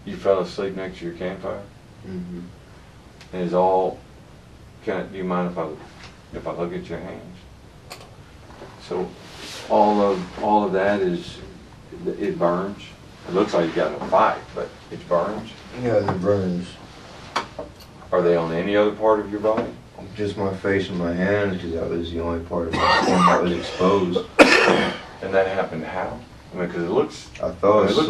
You fell asleep next to your campfire? Mm-hmm. And is all, do you mind if I look at your hands? So all of that is, it burns? It looks like you got in a fight, but it burns? Yeah, the burns. Are they on any other part of your body? Just my face and my hands, because that was the only part of my skin that was exposed. And that happened how? I mean, because it looks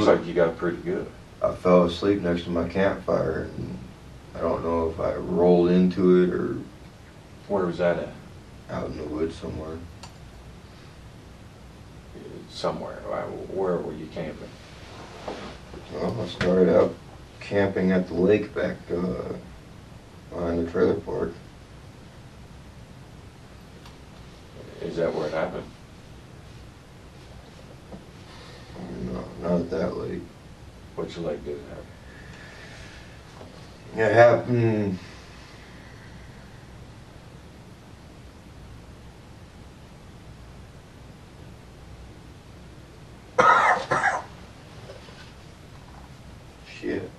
like you got pretty good. I fell asleep next to my campfire, and I don't know if I rolled into it or... Where was that at? Out in the woods somewhere. Somewhere. Where were you camping? Well, I started out camping at the lake back behind the trailer park. Is that where it happened? No, not at that lake. Which lake did it happen? It happened... Shit.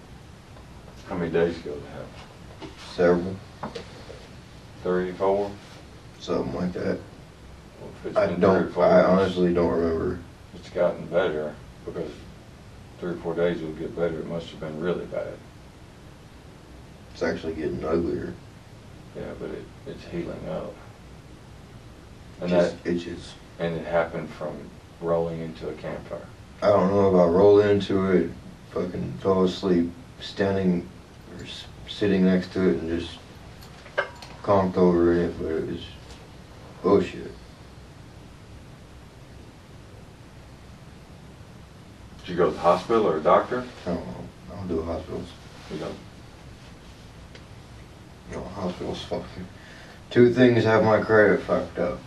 How many days ago did it happen? Several. 3, 4? Something like that. Well, if it's been 3 or 4 I days, honestly don't remember. It's gotten better, because 3 or 4 days it'll get better. It must have been really bad. It's actually getting uglier. Yeah, but it's healing up. It And just itches. And it happened from rolling into a campfire. I don't know if I rolled into it, fucking fell asleep, standing or sitting next to it and just conked over in it, but it was bullshit. Did you go to the hospital or a doctor? I don't know. I don't do hospitals. You don't? No, hospitals fucking... Two things have my credit fucked up.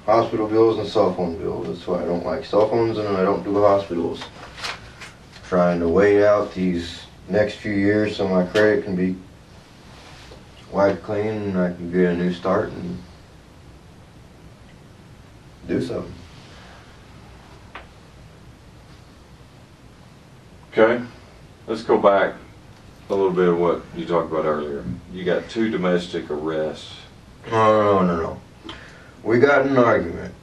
Hospital bills and cell phone bills. That's why I don't like cell phones and I don't do hospitals. Trying to wait out these next few years so my credit can be wiped clean and I can get a new start and do something. Okay, let's go back a little bit of what you talked about earlier. You got 2 domestic arrests. No. We got in an argument.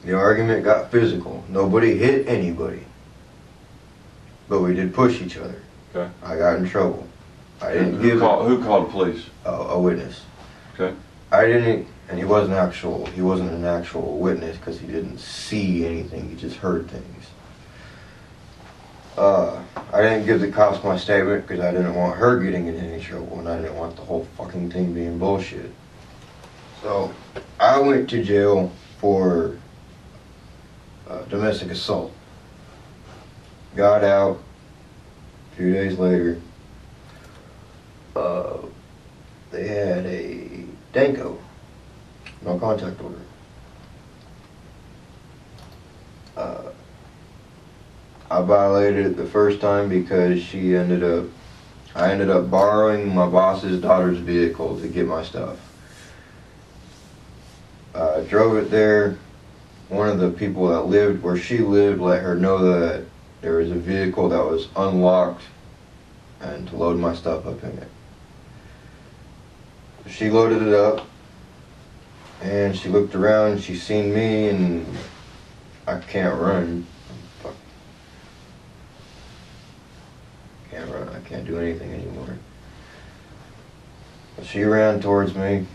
The argument got physical. Nobody hit anybody. But we did push each other. Okay. I got in trouble. I didn't Who called the police? A witness. Okay. I didn't, and he wasn't an actual witness because he didn't see anything, he just heard things. I didn't give the cops my statement because I didn't want her getting in any trouble and I didn't want the whole fucking thing being bullshit. So, I went to jail for domestic assault. Got out a few days later. They had a Danko, no contact order. I violated it the first time because I ended up borrowing my boss's daughter's vehicle to get my stuff. I drove it there. One of the people that lived where she lived let her know that there was a vehicle that was unlocked and to load my stuff up in it. She loaded it up. And she looked around, she seen me, and I can't run. Fuck. Can't run, I can't do anything anymore. She ran towards me,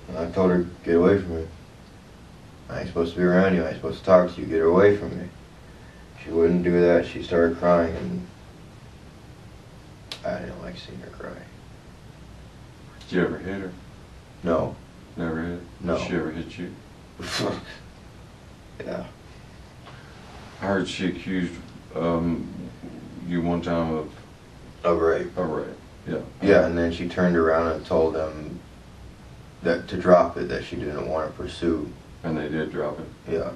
and I told her, get away from me. I ain't supposed to be around you, I ain't supposed to talk to you, get her away from me. She wouldn't do that, she started crying, and I didn't like seeing her cry. Did you ever hit her? No. Never hit her? No. Did she ever hit you? Yeah. I heard she accused you one time of Of rape. rape. Yeah. Yeah, and then she turned around and told them that to drop it, that she didn't want to pursue. And they did drop it. Yeah.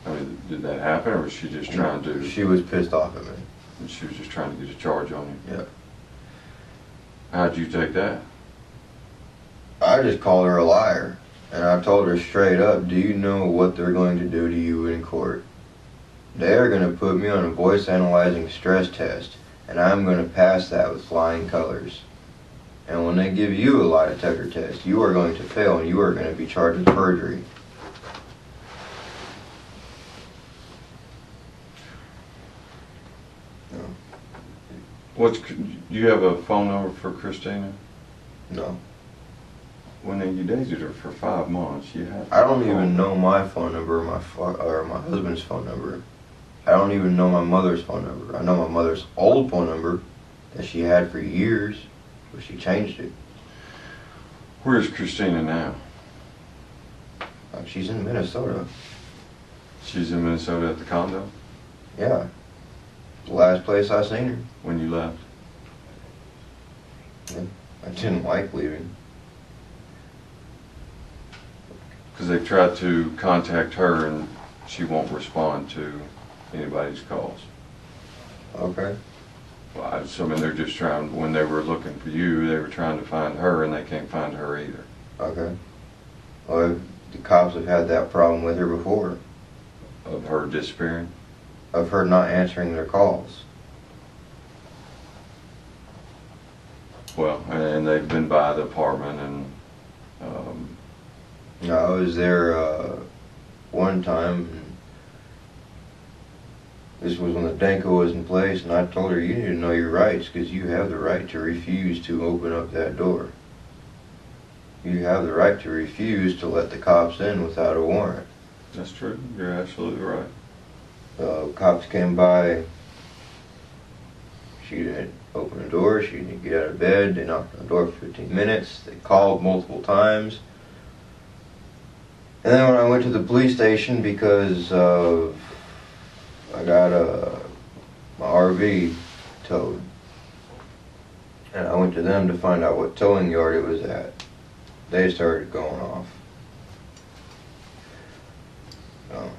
I mean, did that happen, or was she just trying to? She was pissed off at me. She was just trying to get a charge on you. Yeah. How'd you take that? I just called her a liar, and I told her straight up, do you know what they're going to do to you in court? They're going to put me on a voice analyzing stress test, and I'm going to pass that with flying colors. And when they give you a lie detector test, you are going to fail, and you are going to be charged with perjury. Do you have a phone number for Cristina? No. When you dated her for 5 months, you had. I don't even know my phone number or my husband's phone number. I don't even know my mother's phone number. I know my mother's old phone number that she had for years, but she changed it. Where's Cristina now? She's in Minnesota. She's in Minnesota at the condo? Yeah. The last place I seen her. When you left? Yeah. I didn't like leaving. Because they've tried to contact her and she won't respond to anybody's calls. Okay. Well, I mean, they're just trying, when they were looking for you, they were trying to find her and they can't find her either. Okay. Well, the cops have had that problem with her before. Of her disappearing? Of her not answering their calls. Well, and they've been by the apartment and I was there one time. This was when the Danko was in place, and I told her, you need to know your rights, because you have the right to refuse to open up that door. You have the right to refuse to let the cops in without a warrant. That's true. You're absolutely right. Cops came by. She didn't open the door. She didn't get out of bed. They knocked on the door for 15 minutes. They called multiple times. And then when I went to the police station because I got my RV towed, and I went to them to find out what towing yard it was at, they started going off. So.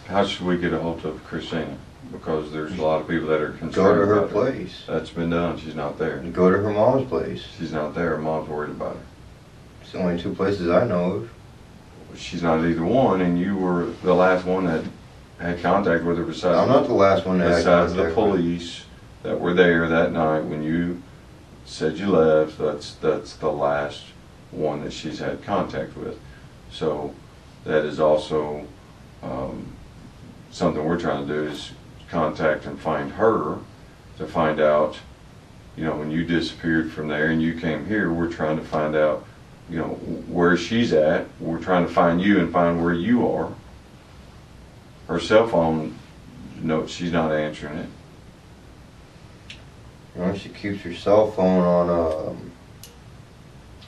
How should we get a hold of Cristina? Because there's a lot of people that are concerned Go to her about place. That's been done. She's not there. Go to her mom's place. She's not there. Mom's worried about her. It's the only two places I know of. She's not either one, and you were the last one that had contact with her besides. I'm not the last one that had besides contact the with her. police that were there that night when you said you left. That's the last one that she's had contact with. So that is also something we're trying to do is contact and find her to find out, you know, when you disappeared from there and you came here, we're trying to find out, you know, where she's at. We're trying to find you and find where you are. Her cell phone, no, she's not answering it. You know, she keeps her cell phone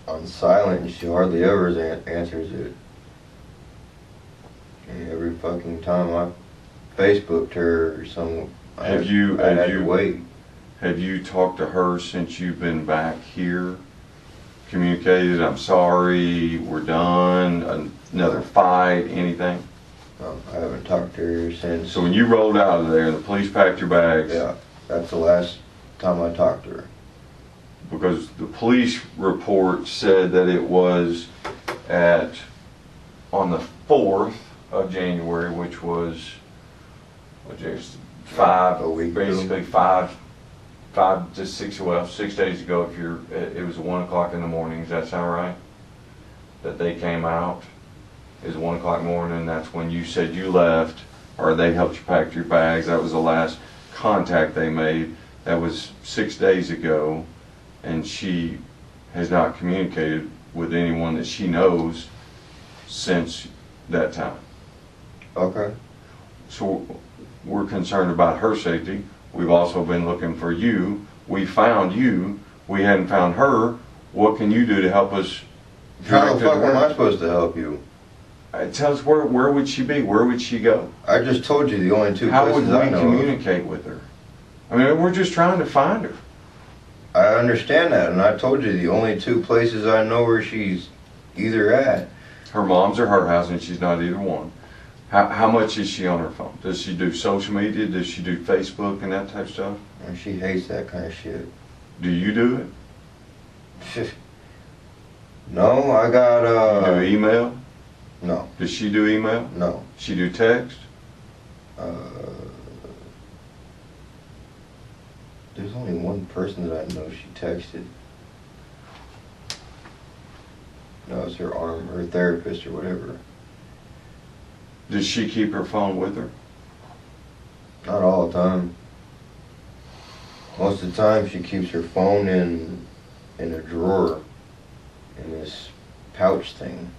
on silent, and she hardly ever answers it. And every fucking time I Facebooked her or something, I had to wait. Have you talked to her since you've been back here? Communicated, I'm sorry, we're done, another fight, anything? No, I haven't talked to her since. So when you rolled out of there and the police packed your bags? Yeah, that's the last time I talked to her. Because the police report said that it was on the 4th of January, which was which is five, A week ago. basically five to six, well, 6 days ago, if you're, it was 1 o'clock in the morning, does that sound right? That they came out, it was 1 o'clock in the morning, that's when you said you left, or they helped you pack your bags, that was the last contact they made, that was 6 days ago, and she has not communicated with anyone that she knows since that time. Okay. So we're concerned about her safety. We've also been looking for you. We found you. We hadn't found her. What can you do to help us? How the fuck am I supposed to help you? Tell us where would she be? Where would she go? I just told you the only two How would places I we know communicate with her? I mean, we're just trying to find her. of. I understand that, and I told you the only two places I know where she's either at. Her mom's or her house, and she's not either one. How much is she on her phone? Does she do social media? Does she do Facebook and that type of stuff? And she hates that kind of shit. Do you do it? No, I got, You do email? no, Does she do email? no. She do text? There's only one person that I know she texted. No, it's her her therapist or whatever. Does she keep her phone with her? Not all the time. Most of the time she keeps her phone in a drawer in this pouch thing.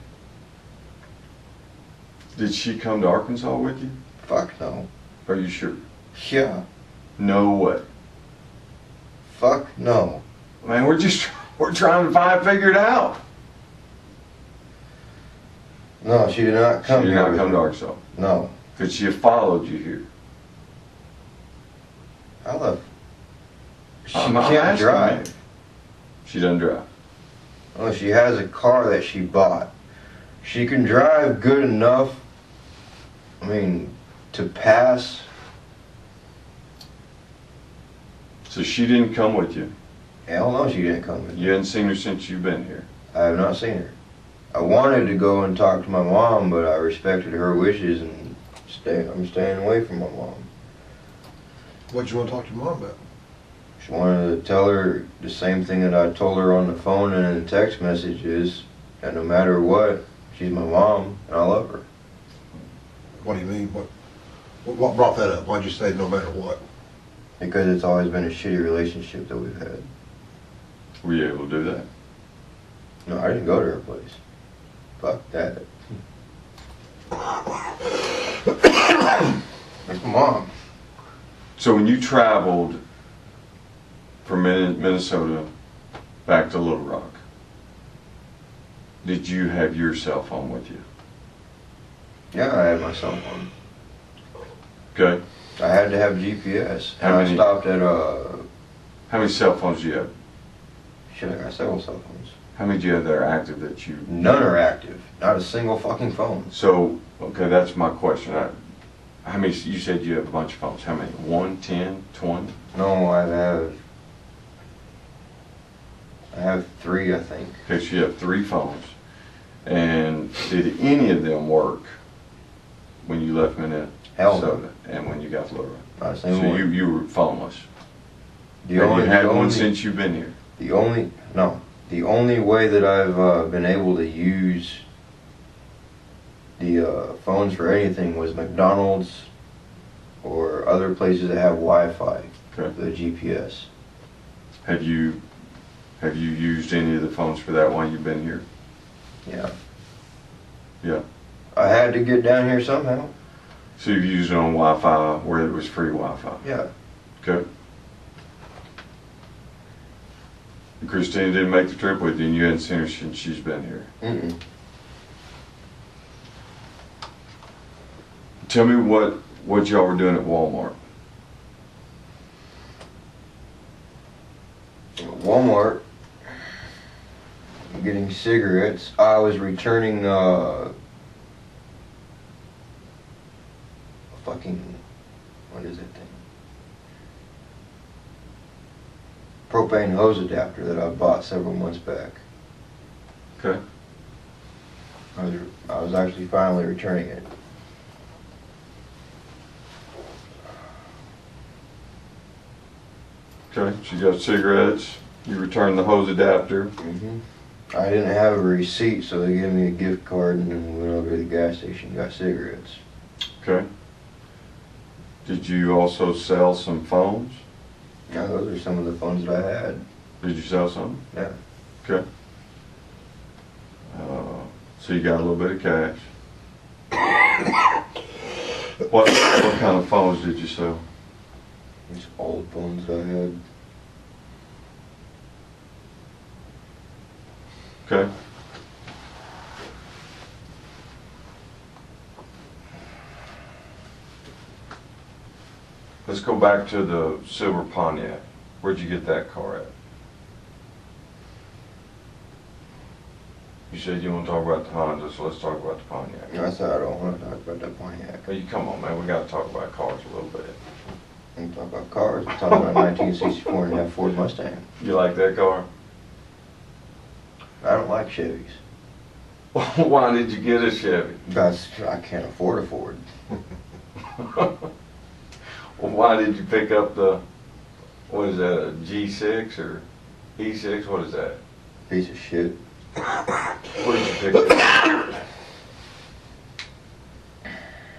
Did she come to Arkansas with you? Fuck no. Are you sure? Yeah. No way. Fuck no. Man, we're trying to figure it out. No, she did not come She did here. not with come me. to Arkansas. No. Could she have followed you here? I love. She I'm can't asking drive. you. She doesn't drive. Oh, she has a car that she bought. She can drive good enough, I mean, to pass. So she didn't come with you. Hell no, she didn't come with me. You hadn't seen her since you've been here. I have not seen her. I wanted to go and talk to my mom, but I respected her wishes and I'm staying away from my mom. What'd you want to talk to your mom about? She wanted to tell her the same thing that I told her on the phone and in the text messages, that no matter what, she's my mom and I love her. What do you mean? What brought that up? Why'd you say no matter what? Because it's always been a shitty relationship that we've had. Were you able to do that? No, I didn't go to her place. Fuck that. That's my mom. So when you traveled from Minnesota back to Little Rock, did you have your cell phone with you? Yeah, I had my cell phone. Okay. I had to have GPS. How And many? I stopped at, How many cell phones do you have? shit, I got several cell phones. How many do you have that are active that you... None are active. Not a single fucking phone. So, okay, that's my question. How many, you said you have a bunch of phones. How many? 1, 10, 20? No, I have 3, I think. Okay, so you have 3 phones. And did any of them work when you left Minnesota? Hell no. And when you got to Little Rock? Not a So single one. you were phoneless. The And only, you had the one only, since you've been here. the only way that I've been able to use the phones for anything was McDonald's or other places that have Wi-Fi, Okay. the GPS. Have you used any of the phones for that while you've been here? Yeah. Yeah. I had to get down here somehow. So you've used it on Wi-Fi where it was free Wi-Fi? Yeah. Okay. And Christina didn't make the trip with you and you hadn't seen her since she's been here. Mm-mm. Tell me what y'all were doing at Walmart. Walmart, getting cigarettes. I was returning what is that thing? Propane hose adapter that I bought several months back. Okay. I was actually finally returning it. Okay, so you got cigarettes, you returned the hose adapter. I didn't have a receipt, so they gave me a gift card and then went over to the gas station and got cigarettes. Okay. Did you also sell some phones? Yeah, those are some of the phones that I had. Did you sell some? Yeah. Okay. So you got a little bit of cash. What kind of phones did you sell? These old phones I had. Okay. Let's go back to the silver Pontiac. Where'd you get that car at? You said you want to talk about the Honda, so let's talk about the Pontiac. I said I don't want to talk about that Pontiac. Well, you come on, man. We got to talk about cars a little bit. I'm talking about cars. I'm talking about 1964 and a half Ford Mustang. You like that car? I don't like Chevys. Why did you get a Chevy? Because I can't afford a Ford. Well, why did you pick up the, what is that, a G6 or E6? What is that? Piece of shit. Where'd you pick it up?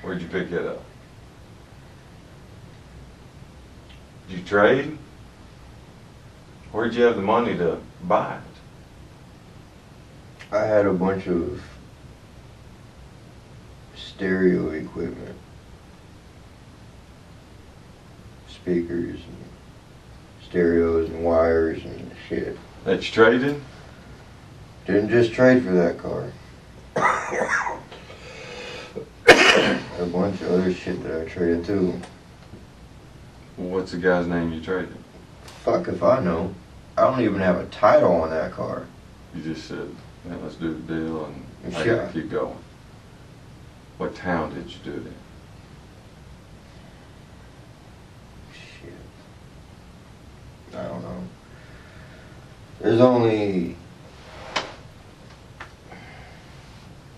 Where'd you pick it up? Did you trade? Where'd you have the money to buy it? I had a bunch of stereo equipment. Speakers and stereos and wires and shit. That you traded? Didn't just trade for that car. A bunch of other shit that I traded too. Well, what's the guy's name you traded? Fuck if I know. I don't even have a title on that car. You just said, man, let's do the deal, and I Yeah. gotta keep going. What town did you do it in? Shit. I don't know. There's only...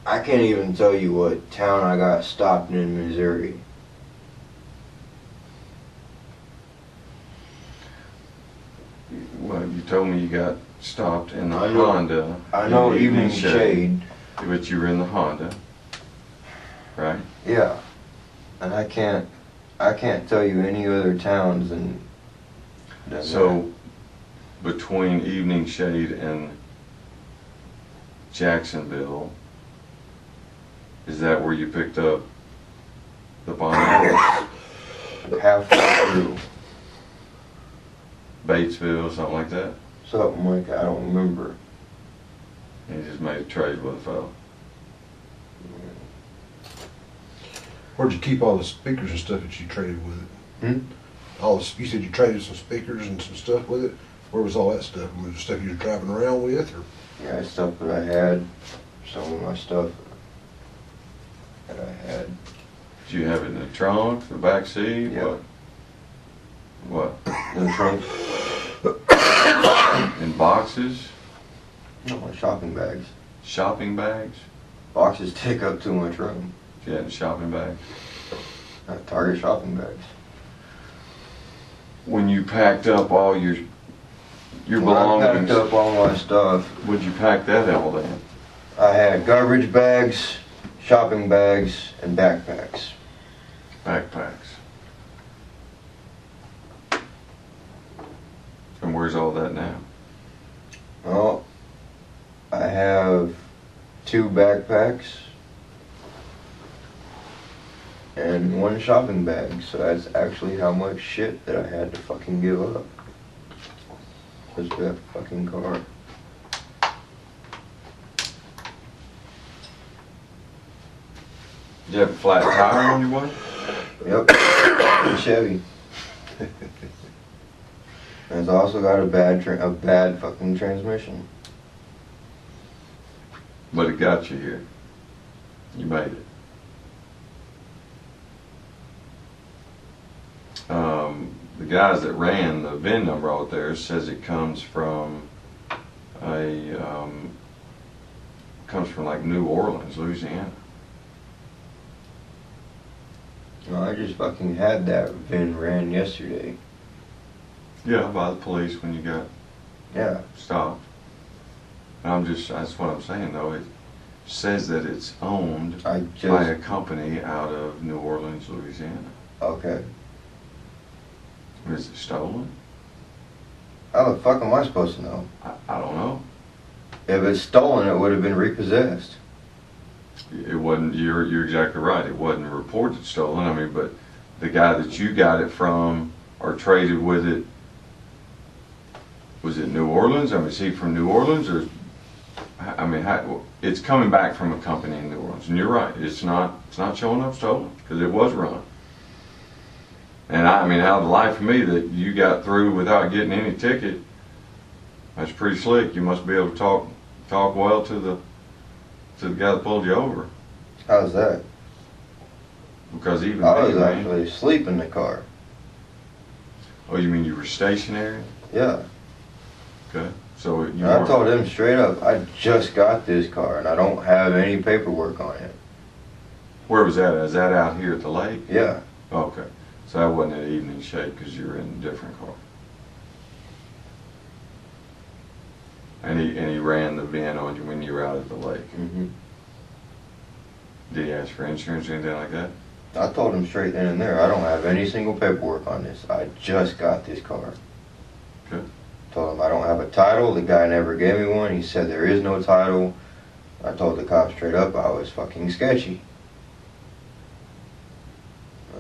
I can't even tell you what town I got stopped in Missouri. Well, you told me you got stopped in the I know- Honda. I know in Evening Shade. But you were in the Honda, right? Yeah. And I can't tell you any other towns than So, between Evening Shade and Jacksonville, is that where you picked up the Pontiac? halfway through. Batesville, something like that? Something like that. I don't remember. And you just made a trade with a fellow. Where'd you keep all the speakers and stuff that you traded with it? Hmm? You said you traded some speakers and some stuff with it. Where was all that stuff? Was it stuff you were driving around with, or? Yeah, stuff that I had. Some of my stuff that I had. Did you have it in the trunk, the back seat? Yeah. What? In the trunk. In boxes? No, my shopping bags. Shopping bags? Boxes take up too much room. You had shopping bags? Target shopping bags. When you packed up all your When I belongings, packed up all my stuff, would you pack that all in? I had garbage bags, shopping bags, and backpacks. Backpacks. And where's all that now? Well, I have 2 backpacks and 1 shopping bag, so that's actually how much shit that I had to fucking give up. Just for that fucking car. Did you have a flat tire on your way? Yep, Chevy. And it's also got a bad fucking transmission. But it got you here. You made it. The guys that ran the VIN number out there says it comes from like New Orleans, Louisiana. No, I just fucking had that VIN ran yesterday. Yeah, by the police when you got Yeah. stopped. That's what I'm saying though. It says that it's owned I by a just, company out of New Orleans, Louisiana. okay. Is it stolen? How the fuck am I supposed to know? I don't know. If it's stolen, it would have been repossessed. It wasn't, you're exactly right. It wasn't reported stolen. I mean, but the guy that you got it from or traded with it, was it New Orleans? I mean, is he from New Orleans or, I mean, it's coming back from a company in New Orleans. And you're right. It's not showing up stolen because it was run. And I mean, how the life of me that you got through without getting any ticket, that's pretty slick. You must be able to talk well to the guy that pulled you over. How's that? Because even I me, was man. actually asleep in the car. Oh, you mean you were stationary? Yeah. Okay. So you And I weren't- told him straight up, I just got this car and I don't have any paperwork on it. Where was that? Is that out here at the lake? Yeah. Okay. So that wasn't at Evening Shade because you were in a different car. And he ran the VIN on you when you were out at the lake. Mm-hmm. Did he ask for insurance or anything like that? I told him straight then and there, I don't have any single paperwork on this. I just got this car. Okay. Told him I don't have a title. The guy never gave me one. He said there is no title. I told the cop straight up I was fucking sketchy.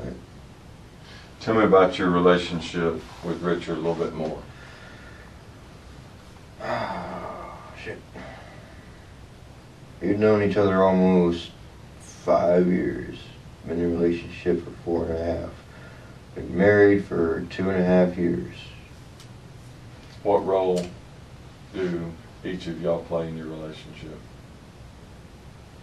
Right. Tell me about your relationship with Richard a little bit more. Shit. We've known each other almost 5 years. Been in a relationship for 4.5. Been married for 2.5 years. What role do each of y'all play in your relationship?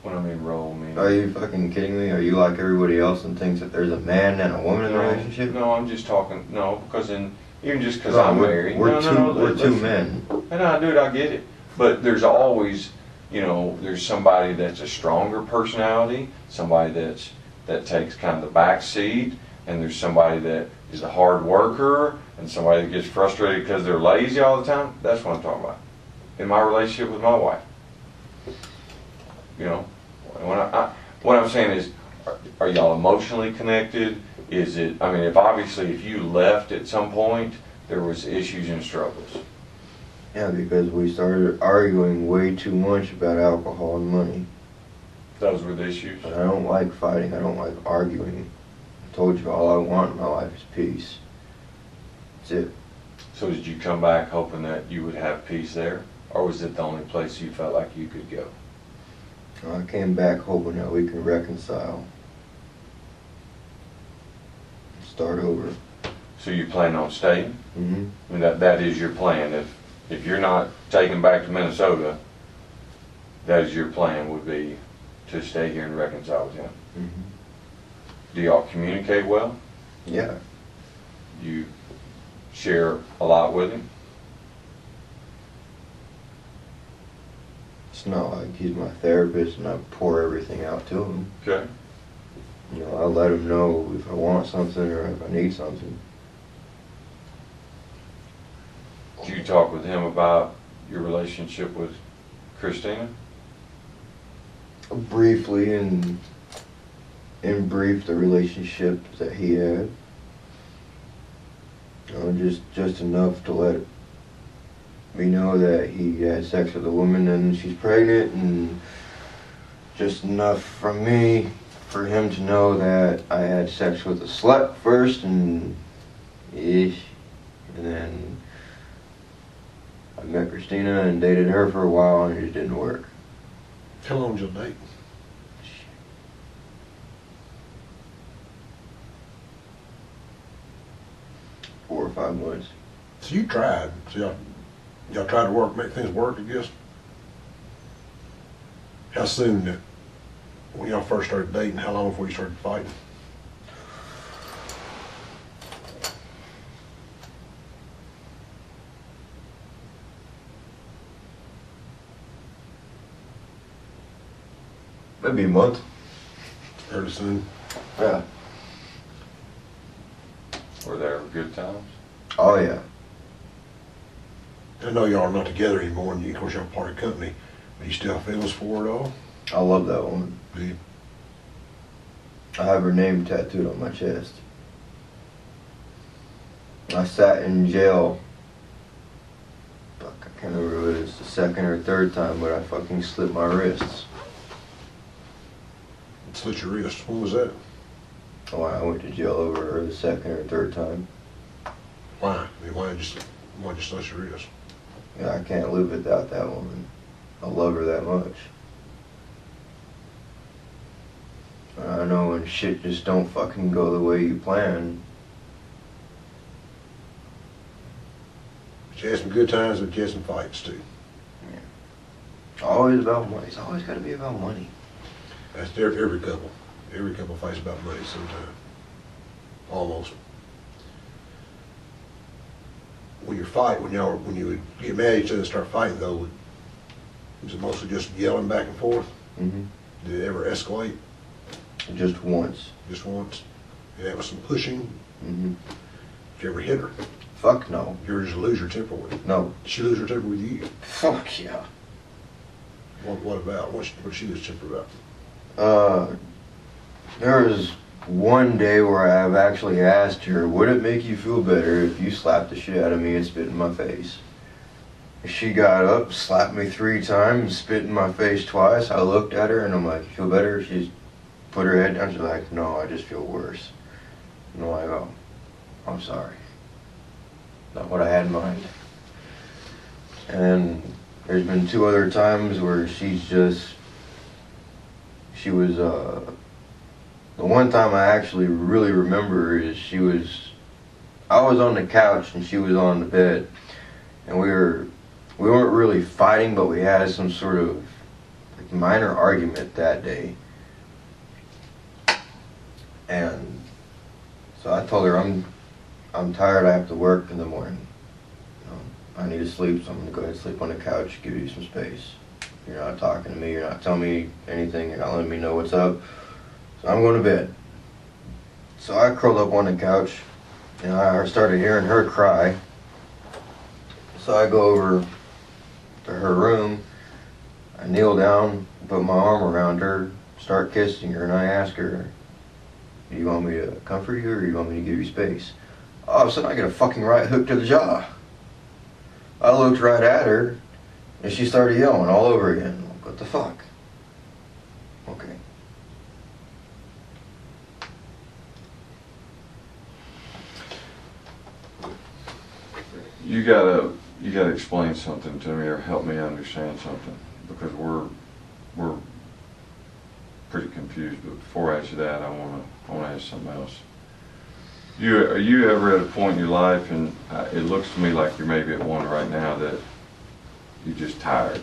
When I mean role, I mean... Are you fucking kidding me? Are you like everybody else and thinks that there's a man and a woman in a relationship? No, I'm just talking, no, because even just because No, I'm we're- married. we're two listen. men. And I do it, I get it. But there's always, there's somebody that's a stronger personality, somebody that takes kind of the back seat, and there's somebody that is a hard worker, and somebody that gets frustrated because they're lazy all the time. That's what I'm talking about. In my relationship with my wife. What I'm saying is, are y'all emotionally connected? Is it, I mean, if you left at some point, there was issues and struggles. Yeah, because we started arguing way too much about alcohol and money. Those were the issues. And I don't like fighting. I don't like arguing. I told you all I want in my life is peace. That's it. So did you come back hoping that you would have peace there? Or was it the only place you felt like you could go? I came back hoping that we can reconcile. Start over. So you plan on staying? Mm-hmm. I mean, that is your plan. If you're not taken back to Minnesota, that is your plan, would be to stay here and reconcile with him. Mm-hmm. Do y'all communicate well? Yeah. You share a lot with him? It's not like he's my therapist and I pour everything out to him. Okay. I let him know if I want something or if I need something. Did you talk with him about your relationship with Cristina? Briefly, and in brief, the relationship that he had. Just enough to let me know that he had sex with a woman and she's pregnant, and just enough from me for him to know that I had sex with a slut first and then I met Cristina and dated her for a while and it just didn't work. How long was your date? Four or 5 months. So you tried. So y'all tried to make things work, I guess. How soon when y'all first started dating, how long before you started fighting? Maybe a month. Fairly soon. Yeah. Were there good times? Oh yeah. I know y'all are not together anymore, and of course y'all part of the company, but you still have feelings for her at all? I love that woman. Do you? I have her name tattooed on my chest. I sat in jail. Fuck, I can't remember if it was the second or third time, but I fucking slit my wrists. Slit your wrist. When was that? Oh, I went to jail over her the second or third time. Why? I mean, why you slit your wrist? Yeah, I can't live without that woman. I love her that much. I know when shit just don't fucking go the way you plan. But you had some good times, but you had some fights too. Always about money. It's always got to be about money. That's every couple. Every couple fights about money sometime. Almost. When you fight, when you would get mad at each other and start fighting though, was it mostly just yelling back and forth? Mm-hmm. Did it ever escalate? Just once. Just once? And that was some pushing? Mm-hmm. Did you ever hit her? Fuck no. Did you ever just lose your temper with her? No. Did she lose her temper with you? Fuck yeah. What about? What did she lose temper about? There was one day where I've actually asked her, would it make you feel better if you slapped the shit out of me and spit in my face? She got up, slapped me 3 times, spit in my face twice. I looked at her and I'm like, you feel better? She's put her head down. She's like, no, I just feel worse. And I'm like, oh, I'm sorry. Not what I had in mind. And there's been 2 other times where she was, the one time I actually really remember is I was on the couch and she was on the bed. And we weren't really fighting, but we had some sort of like minor argument that day. And so I told her, I'm tired, I have to work in the morning. I need to sleep, so I'm gonna go ahead and sleep on the couch, give you some space. You're not talking to me, you're not telling me anything, you're not letting me know what's up. So I'm going to bed. So I curled up on the couch and I started hearing her cry. So I go over to her room, I kneel down, put my arm around her, start kissing her, and I ask her, do you want me to comfort you or do you want me to give you space? All of a sudden I get a fucking right hook to the jaw. I looked right at her and she started yelling all over again. What the fuck? Okay. You gotta explain something to me or help me understand something, because we're pretty confused. But before I ask you that, I wanna ask something else. Are you ever at a point in your life, and it looks to me like you're maybe at one right now, that you're just tired?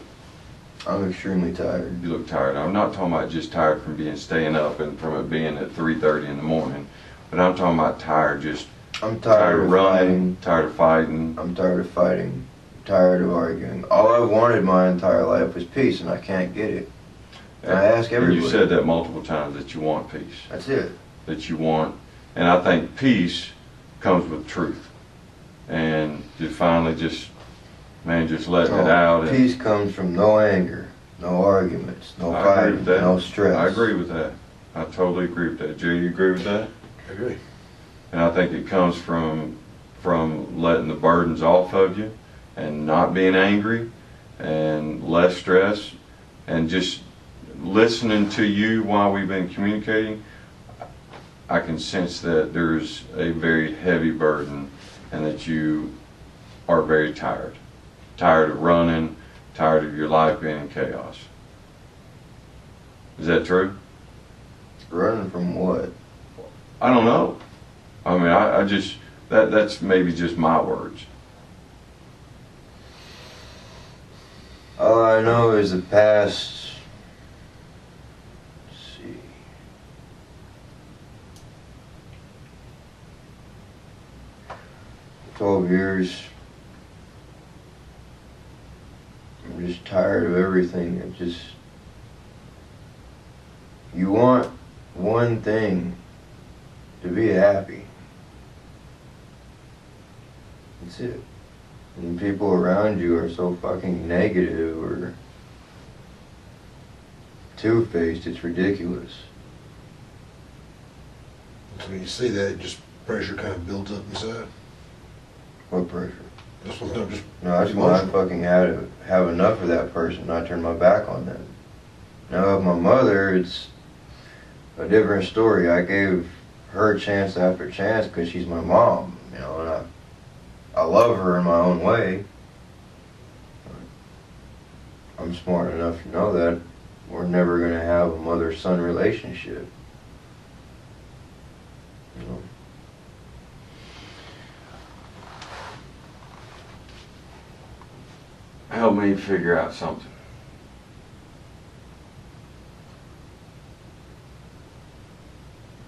I'm extremely tired. You look tired. I'm not talking about just tired from staying up and from it being at 3:30 in the morning, but I'm talking about tired, just I'm tired of running, fighting. tired of fighting. I'm tired of fighting. I'm tired of arguing. All I've wanted my entire life was peace, and I can't get it. And I ask everybody. And you said that multiple times, that you want peace. That's it. That you want, and I think peace comes with truth. And you finally just letting it out. And Peace comes from no anger, no arguments, no I agree fighting, with that. no stress. I agree with that. I totally agree with that. Jerry, you agree with that? I agree. And I think it comes from letting the burdens off of you and not being angry and less stress and just listening to you while we've been communicating. I can sense that there's a very heavy burden and that you are very tired. Tired of running, tired of your life being in chaos. Is that true? Running from what? I don't know. I mean, I just, that's maybe just my words. All I know is the past, let's see, 12 years, I'm just tired of everything. You want one thing, to be happy. That's it. And people around you are so fucking negative or two-faced, it's ridiculous. So when you see that, just pressure kind of builds up inside. What pressure? This one's not just No, that's when I emotional. fucking had to have enough of that person, not turn my back on them. Now with my mother, it's a different story. I gave her chance after chance because she's my mom, you know, and I love her in my own way. I'm smart enough to know that we're never going to have a mother-son relationship. You know? Help me figure out something.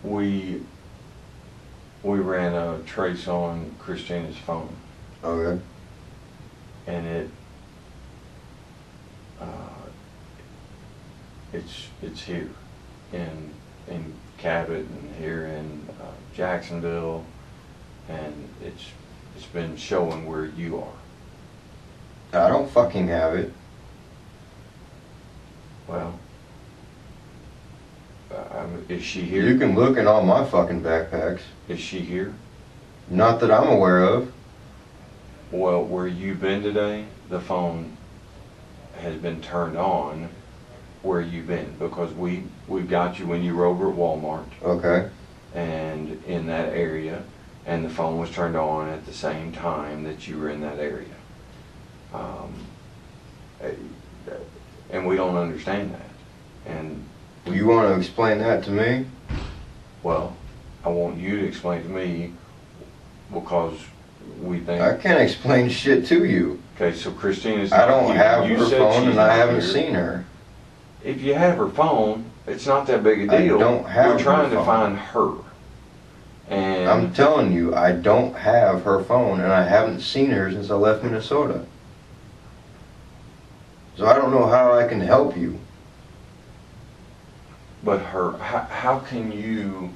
We ran a trace on Christina's phone, Okay. and it's here in Cabot and here in Jacksonville, and it's been showing where you are. I don't fucking have it. Well, is she here? You can look in all my fucking backpacks. Is she here? Not that I'm aware of. Well, where you've been today, the phone has been turned on where you've been, because we got you when you were over at Walmart Okay. and in that area, and the phone was turned on at the same time that you were in that area. And we don't understand that. And You want to explain that to me? well, I want you to explain to me, because we think. I can't explain shit to you. Okay, so Christina's I not don't here. have You her said phone she's and I not haven't here. seen her. If you have her phone, it's not that big a I deal. don't have We're trying her to phone. find her. And I'm telling you, I don't have her phone and I haven't seen her since I left Minnesota. So I don't know how I can help you. but how can you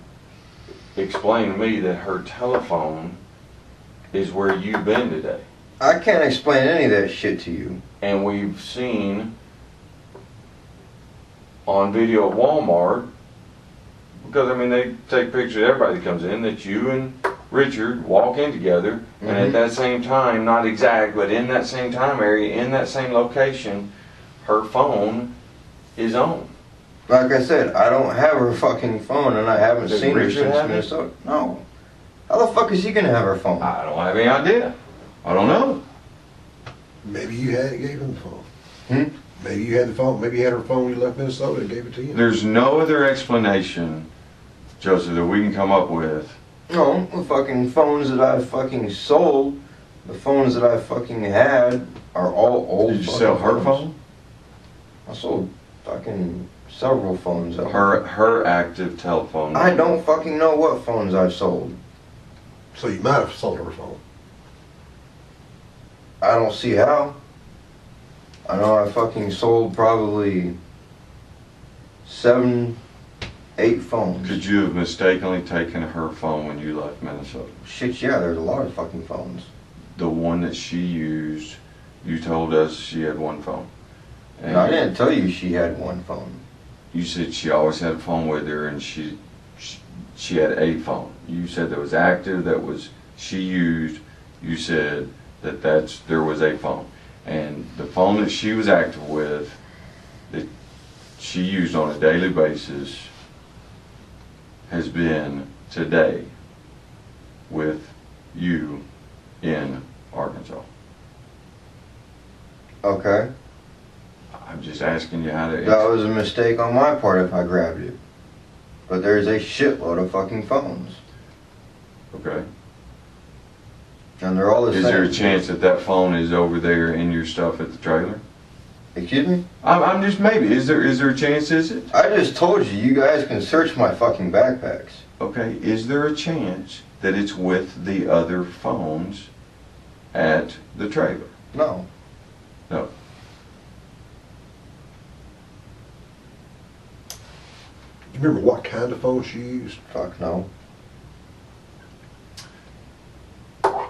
explain to me that her telephone is where you've been today? I can't explain any of that shit to you. And we've seen on video at Walmart, because I mean they take pictures of everybody that comes in, that you and Richard walk in together, and at Mhm. that same time, not exact, but in that same time area, in that same location, her phone is on. Like I said, I don't have her fucking phone and I haven't Does seen her Richard since have it? Minnesota. No. How the fuck is he gonna have her phone? I don't have any idea. I don't know. Maybe you gave him the phone. Hmm? Maybe you had the phone. Maybe you had her phone when you left Minnesota and gave it to you. There's no other explanation, Joseph, that we can come up with. No, the fucking phones that I fucking sold, the phones that I fucking had are all old. Did you fucking sell her phones. phone? I sold fucking several phones. Her active telephone. I don't fucking know what phones I've sold. So you might have sold her phone. I don't see how. I know I fucking sold probably 7, 8 phones. Could you have mistakenly taken her phone when you left Minnesota? Shit, yeah, there's a lot of fucking phones. The one that she used, you told us she had one phone. And I didn't tell you she had one phone. You said she always had a phone with her, and she had a phone. You said that was active, that was she used. You said that there was a phone, and the phone that she was active with, that she used on a daily basis, has been today with you in Arkansas. Okay. I'm just asking you how to. That was a mistake on my part if I grabbed it. But there's a shitload of fucking phones. Okay. And they're all the Is same. there a chance that that phone is over there in your stuff at the trailer? Excuse me? I'm just maybe. Is there a chance? Is it? I just told you, you guys can search my fucking backpacks. Okay. Is there a chance that it's with the other phones at the trailer? No. No. You remember what kind of phone she used? Fuck no.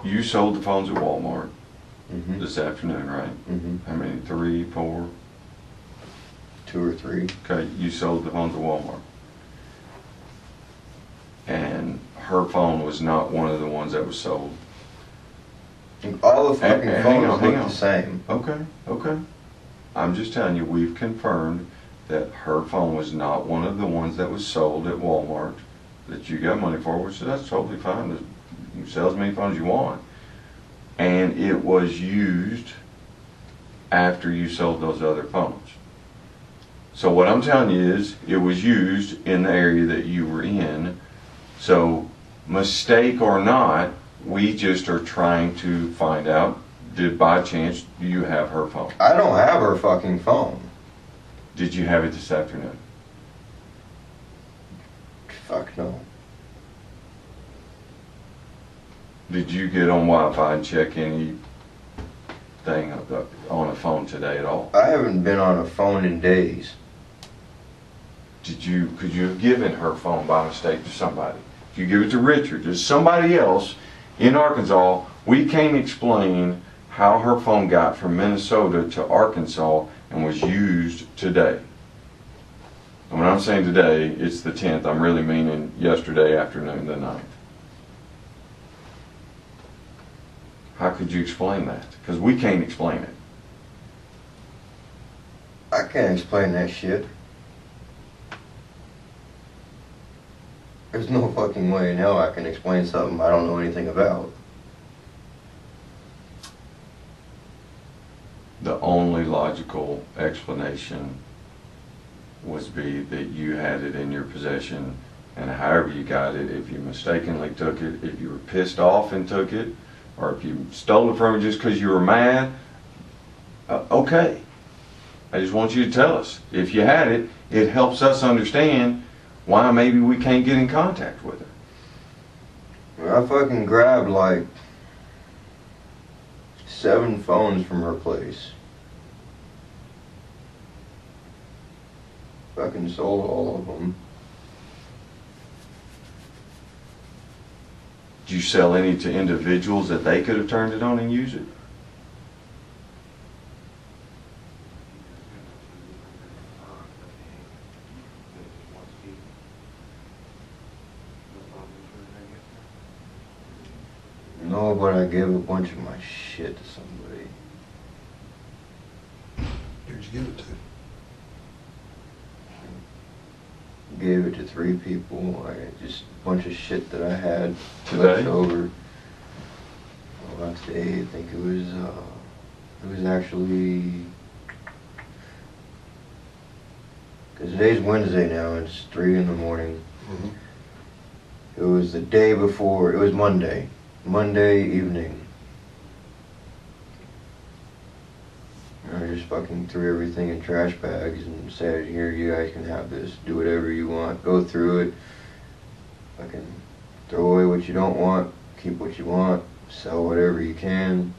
You sold the phones at Walmart. Mm-hmm. this afternoon, right? Mm-hmm. How many? 3, 4? 2 or 3. Okay, you sold the phone to Walmart. And her phone was not one of the ones that was sold. All the fucking Hang phones on, hang look on. the same. Okay. I'm just telling you, we've confirmed that her phone was not one of the ones that was sold at Walmart that you got money for, which that's totally fine. You can sell as many phones as you want. And it was used after you sold those other phones. So what I'm telling you is, it was used in the area that you were in. So, mistake or not, we just are trying to find out, did by chance you have her phone? I don't have her fucking phone. Did you have it this afternoon? Fuck no. Did you get on Wi-Fi and check anything on a phone today at all? I haven't been on a phone in days. Could you have given her phone by mistake to somebody? If you give it to Richard, to somebody else in Arkansas, we can't explain how her phone got from Minnesota to Arkansas and was used today. And when I'm saying today, it's the 10th. I'm really meaning yesterday afternoon, the 9th. How could you explain that? Because we can't explain it. I can't explain that shit. There's no fucking way in hell I can explain something I don't know anything about. The only logical explanation would be that you had it in your possession, and however you got it, if you mistakenly took it, if you were pissed off and took it, or if you stole it from me just because you were mad, okay. I just want you to tell us. If you had it, it helps us understand why maybe we can't get in contact with her. I fucking grabbed like 7 phones from her place. Fucking sold all of them. Did you sell any to individuals that they could have turned it on and used it? No, but I gave a bunch of my shit to somebody. Who'd you give it to? Gave it to 3 people. I just a bunch of shit that I had Today? left over. Well, today I think it was actually, because today's Wednesday now, it's 3 in the morning. Mm-hmm. It was the day before, it was Monday evening. I just fucking threw everything in trash bags and said, here, you guys can have this. Do whatever you want. Go through it. Fucking throw away what you don't want. Keep what you want. Sell whatever you can.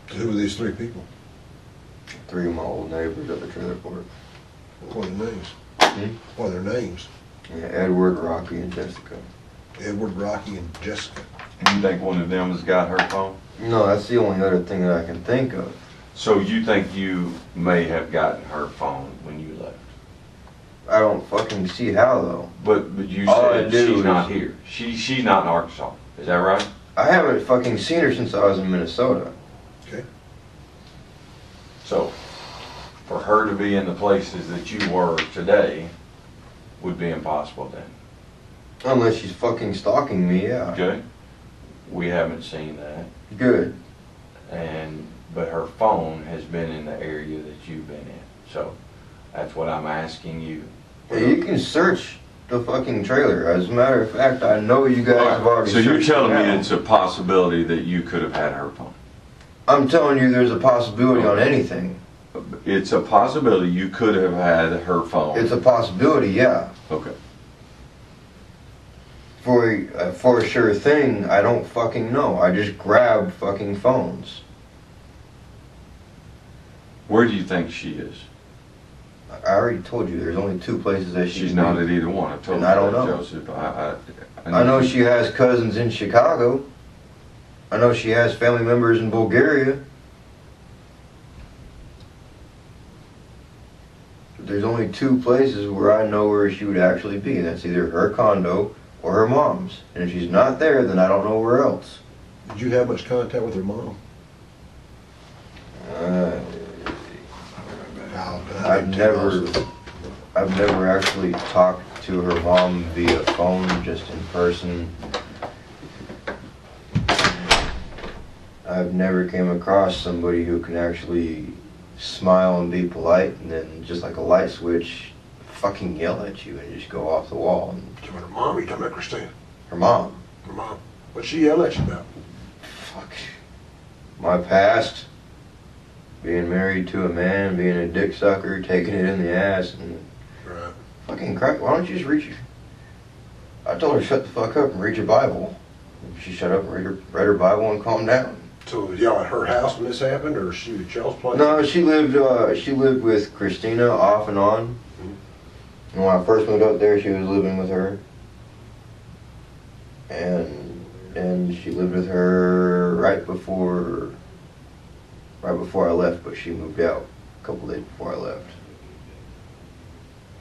Who are these 3 people? 3 of my old neighbors at the trailer park. What are their names? Hmm? What are their names? Yeah, Edward, Rocky, and Jessica. Edward, Rocky, and Jessica. You think one of them has got her phone? No, that's the only other thing that I can think of. So you think you may have gotten her phone when you left? I don't fucking see how, though. But you All I said do she's is- not here. She's not in Arkansas. Is that right? I haven't fucking seen her since I was in Minnesota. Okay. So for her to be in the places that you were today would be impossible then. Unless she's fucking stalking me, yeah. Okay? We haven't seen that. Good. But her phone has been in the area that you've been in. So that's what I'm asking you. Yeah, you can search the fucking trailer. As a matter of fact, I know you guys have already So you're searched it telling me now. it's a possibility that you could have had her phone? I'm telling you there's a possibility on anything. It's a possibility you could have had her phone. It's a possibility, yeah. Okay. For a sure thing, I don't fucking know. I just grabbed fucking phones. Where do you think she is? I already told you there's only 2 places that She's not at either one. I told And you I don't that, know. Joseph. I know she has cousins in Chicago. I know she has family members in Bulgaria. But there's only two places where I know where she would actually be, and that's either her condo or her mom's. And if she's not there, then I don't know where else. Did you have much contact with her mom? I've never actually talked to her mom via phone, just in person. I've never came across somebody who can actually smile and be polite, and then just like a light switch, fucking yell at you and just go off the wall. And You talking about her mom or you talking about Cristina? her mom. Her mom. What'd she yell at you about? Fuck. My past. Being married to a man, being a dick sucker, taking it in the ass, and Right. fucking crap. Why don't you just read your... I told her shut the fuck up and read your Bible. She shut up and read her Bible and calmed down. So was y'all at her house when this happened, or she at y'all's place? No, she lived with Cristina off and on. And when I first moved up there, she was living with her. And she lived with her right before I left, but she moved out a couple days before I left.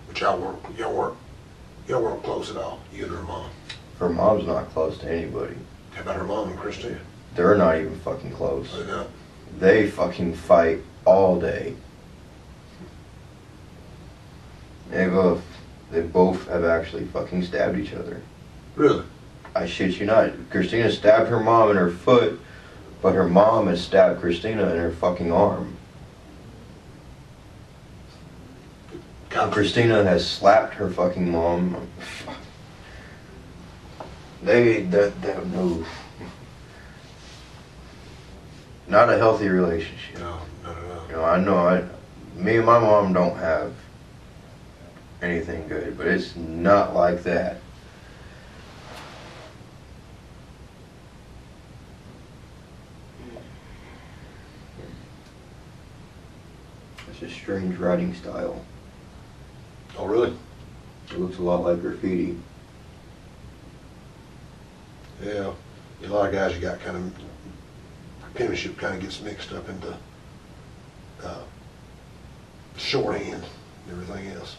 But y'all weren't close at all, you and her mom. Her mom's not close to anybody. How about her mom and Cristina? They're not even fucking close. Are they not? They fucking fight all day. They both have actually fucking stabbed each other. Really? I shit you not. Cristina stabbed her mom in her foot, but her mom has stabbed Cristina in her fucking arm. And Cristina has slapped her fucking mom. They have no... Not a healthy relationship. No. You know, I know me and my mom don't have anything good, but it's not like that. It's a strange writing style. Oh, really? It looks a lot like graffiti. Yeah. A lot of guys you got kind of, penmanship kind of gets mixed up into shorthand and everything else.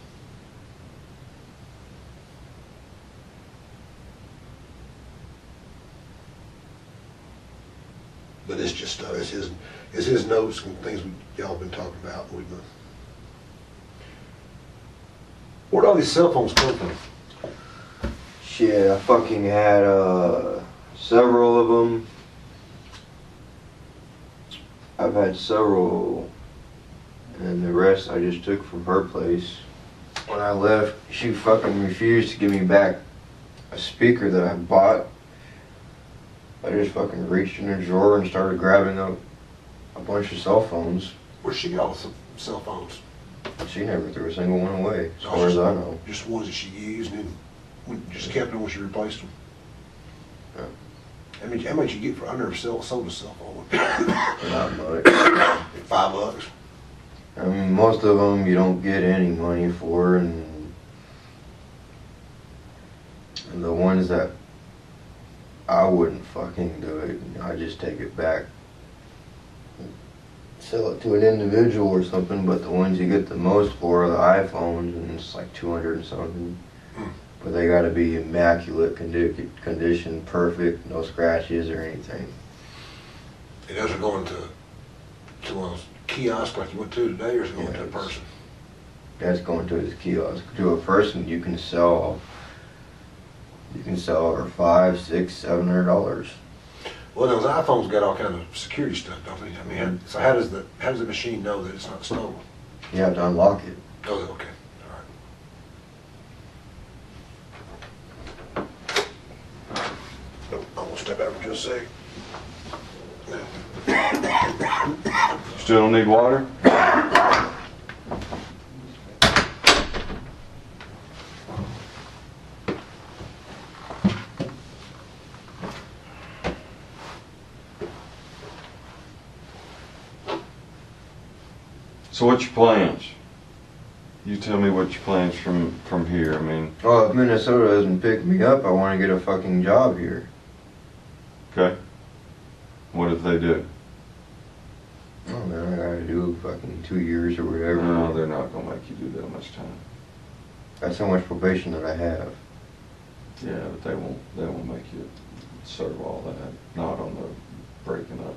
But it's just it's his notes and things y'all been talking about. And we've been. Where'd all these cell phones come from? Shit, I fucking had several of them. I've had several, and the rest I just took from her place. When I left, she fucking refused to give me back a speaker that I bought. I just fucking reached in her drawer and started grabbing up a bunch of cell phones. Where'd she get all the cell phones? She never threw a single one away, as far as I know. Just ones that she used and then just kept them when she replaced them. Yeah. How much you get for? I never sold a cell phone. Not much. $5. I mean, most of them you don't get any money for, and the ones that I wouldn't fucking do it, I just take it back, sell it to an individual or something. But the ones you get the most for are the iPhones, and it's like 200 and something. But they gotta be immaculate condition, perfect, no scratches or anything. It doesn't go into one of those kiosks like you went to today, or is it going to a person? That's going to his kiosk. To a person, you can sell for $500, $600, $700. Well, those iPhones got all kind of security stuff, don't they? I mean, so how does the machine know that it's not stolen? You have to unlock it. Oh, okay. I'm gonna step out for just a sec. Still don't need water? So what's your plans? You tell me what your plans from here. I mean, Well, if Minnesota doesn't pick me up, I want to get a fucking job here. okay. What if they do? Oh man, I gotta do fucking 2 years or whatever. No, they're not gonna make you do that much time. That's how much probation that I have. Yeah, but they won't make you serve all that. Not on the breaking up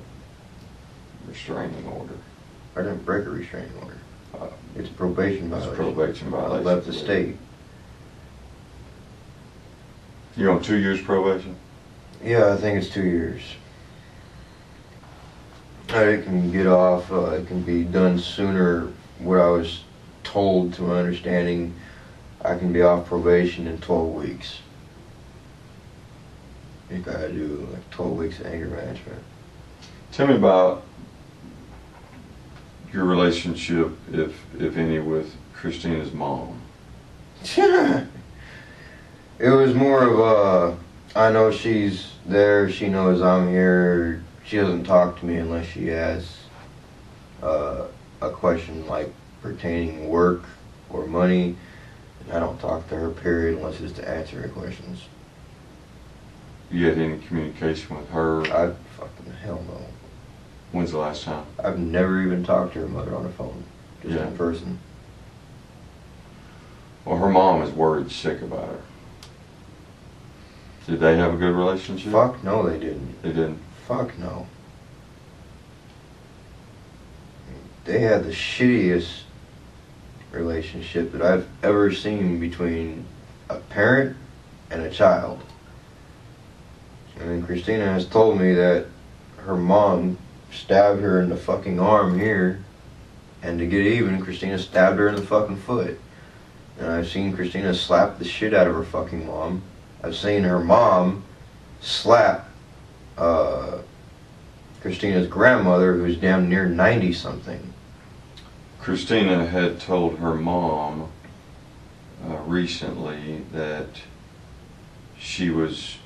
restraining order. I didn't break a restraining order. Uh, It's a probation It's violation. probation I violation. left the state. You're on 2 years probation? Yeah, I think it's 2 years. It can get off, it can be done sooner. What I was told, to my understanding, I can be off probation in 12 weeks. You gotta do like 12 weeks of anger management. Tell me about your relationship, if any, with Christina's mom. It was more of a, I know she's there, she knows I'm here, she doesn't talk to me unless she has a question like pertaining work or money, and I don't talk to her period unless it's to answer her questions. You had any communication with her? I fucking hell no. When's the last time? I've never even talked to her mother on the phone, just Yeah. in person. Well, her mom is worried sick about her. Did they have a good relationship? Fuck no, they didn't. They didn't? Fuck no. They had the shittiest relationship that I've ever seen between a parent and a child. I mean, Cristina has told me that her mom stabbed her in the fucking arm here, and to get even, Cristina stabbed her in the fucking foot. And I've seen Cristina slap the shit out of her fucking mom. I've seen her mom slap Christina's grandmother, who's damn near 90-something. Cristina had told her mom recently that she was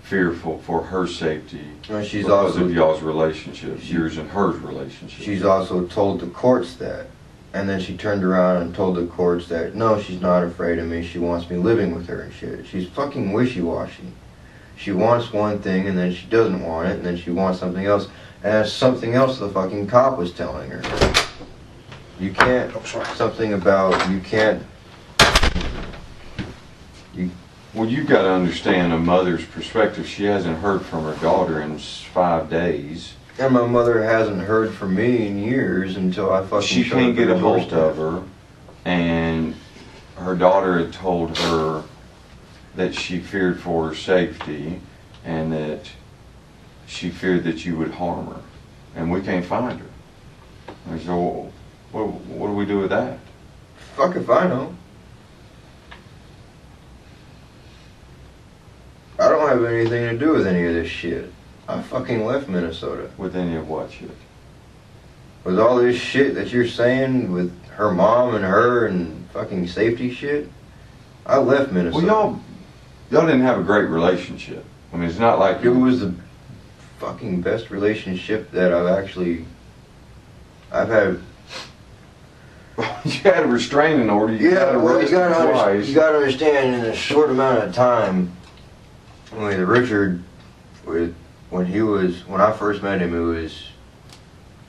fearful for her safety She's because also of y'all's relationship, yours and hers relationship. She's also told the courts that. And then she turned around and told the courts that, no, she's not afraid of me, she wants me living with her and shit. She's fucking wishy-washy. She wants one thing and then she doesn't want it, and then she wants something else. And that's something else the fucking cop was telling her. You can't, something about, you can't, Well, you've got to understand a mother's perspective. She hasn't heard from her daughter in 5 days. and my mother hasn't heard from me in years until I fucking She showed can't up get at a her hold doorstep. of her, and her daughter had told her that she feared for her safety and that she feared that you would harm her, and we can't find her. And so, what do we do with that? Fuck if I know. I don't have anything to do with any of this shit. I fucking left Minnesota. With any of what shit? With all this shit that you're saying with her mom and her and fucking safety shit, I left Minnesota. Well, y'all didn't have a great relationship. I mean, it's not like It was the fucking best relationship that I've had. you had a restraining order. You got arrested twice. You gotta understand, in a short amount of time, with Richard, when I first met him, it was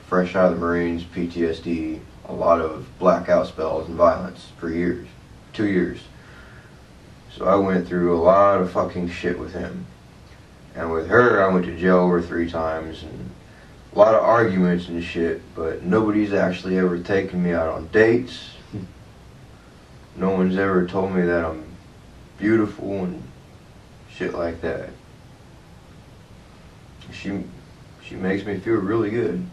fresh out of the Marines, PTSD, a lot of blackout spells and violence for years, 2 years. So I went through a lot of fucking shit with him. And with her, I went to jail over 3 times and a lot of arguments and shit, but nobody's actually ever taken me out on dates. No one's ever told me that I'm beautiful and shit like that. She makes me feel really good.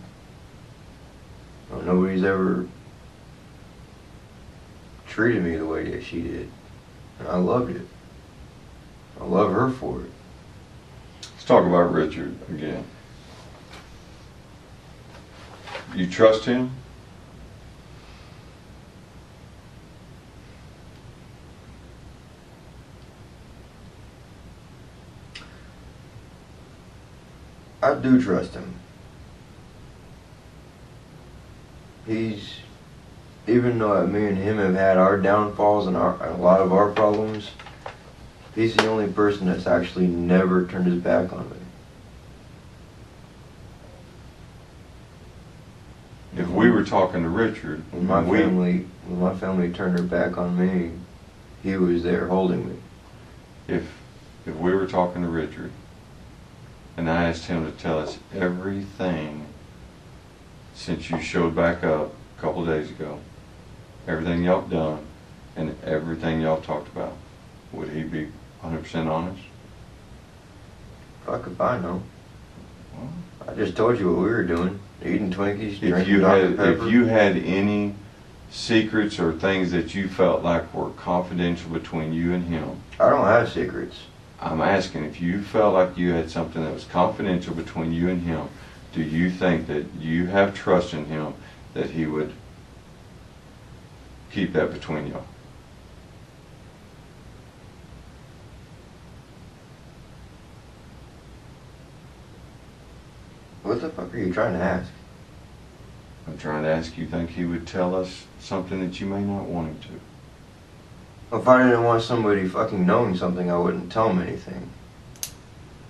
Nobody's ever treated me the way that she did. And I loved it. I love her for it. Let's talk about Richard again. You trust him? I do trust him. Even though me and him have had our downfalls and a lot of our problems, he's the only person that's actually never turned his back on me. were talking to Richard, When my family turned their back on me, he was there holding me. if we were talking to Richard, and I asked him to tell us everything since you showed back up a couple of days ago, everything y'all done, and everything y'all talked about, would he be 100% honest? Fuck if I know. Well, I just told you what we were doing. Eating Twinkies, if drinking you Dr. had Pepper. if you had any secrets or things that you felt like were confidential between you and him, I don't have secrets. I'm asking if you felt like you had something that was confidential between you and him, do you think that you have trust in him that he would keep that between y'all? What the fuck are you trying to ask? I'm trying to ask you, think he would tell us something that you may not want him to? If I didn't want somebody fucking knowing something, I wouldn't tell them anything.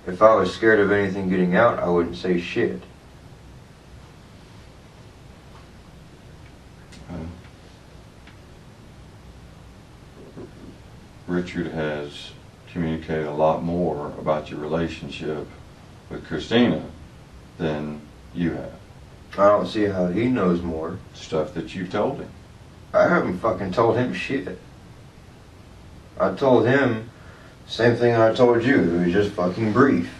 If I was scared of anything getting out, I wouldn't say shit. Richard has communicated a lot more about your relationship with Cristina than you have. I don't see how he knows more. Stuff that you've told him. I haven't fucking told him shit. I told him same thing I told you. It was just fucking brief.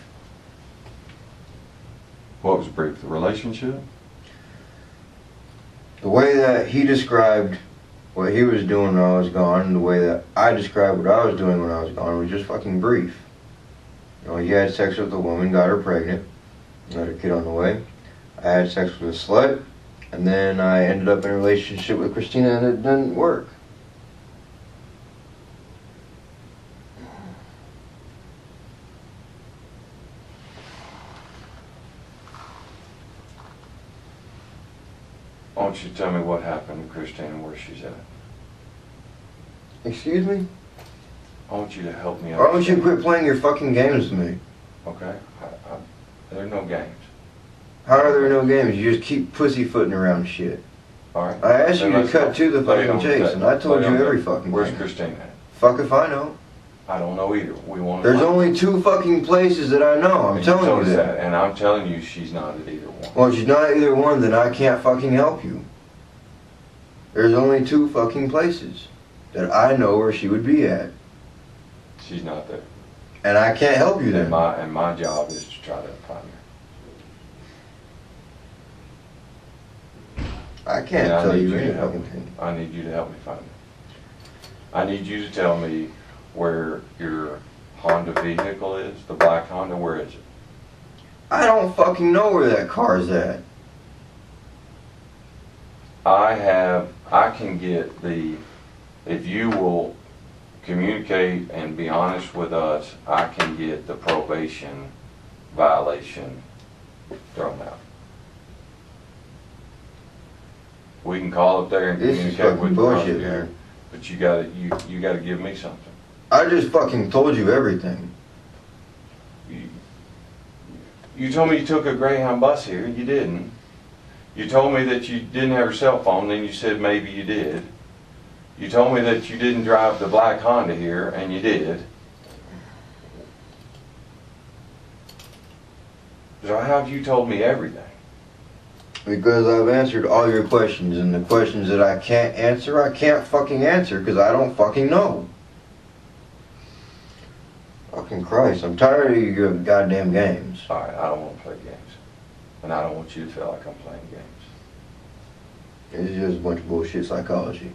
What was brief? The relationship? The way that he described what he was doing when I was gone, and the way that I described what I was doing when I was gone was just fucking brief. You know, he had sex with a woman, got her pregnant, got her kid on the way. I had sex with a slut, and then I ended up in a relationship with Cristina, and it didn't work. Why don't you tell me what happened to Christine and where she's at? Excuse me? I want you to help me out. Why don't you quit playing your fucking games with me? Okay? There are no games. How are there no games? You just keep pussyfooting around shit. Alright? I asked you Then to cut let's to the lay it fucking on chase, tape. and I told Lay it you on every tape. fucking Where's thing. Christine at? Fuck if I know. I don't know either. We want to There's find only 2 fucking places that I know. I'm And telling told you us that. and I'm telling you she's not at either one. Well, if she's not either one, then I can't fucking help you. There's only 2 fucking places that I know where she would be at. She's not there. And I can't help you then. And my job is to try to find her. I can't And I tell need you you any to help fucking me. thing. I need you to help me find her. I need you to tell me where your Honda vehicle is, the black Honda, where is it? I don't fucking know where that car's at. I can get if you will communicate and be honest with us, I can get the probation violation thrown out. We can call up there and This is communicate fucking with the bullshit, prosecutor, man. but you gotta give me something. I just fucking told you everything. You told me you took a Greyhound bus here, you didn't. You told me that you didn't have your cell phone, then you said maybe you did. You told me that you didn't drive the black Honda here, and you did. So how have you told me everything? Because I've answered all your questions, and the questions that I can't answer, I can't fucking answer because I don't fucking know. Fucking Christ, I'm tired of your goddamn games. Alright, I don't want to play games. And I don't want you to feel like I'm playing games. It's just a bunch of bullshit psychology.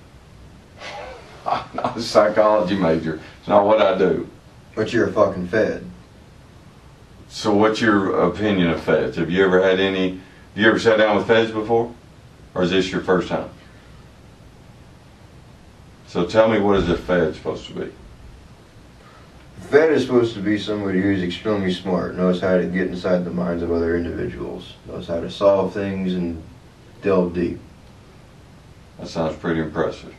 I'm not a psychology major. It's not what I do. But you're a fucking fed. So what's your opinion of feds? Have you ever sat down with feds before? Or is this your first time? So tell me, what is a fed supposed to be? Fed is supposed to be somebody who's extremely smart, knows how to get inside the minds of other individuals, knows how to solve things and delve deep. That sounds pretty impressive.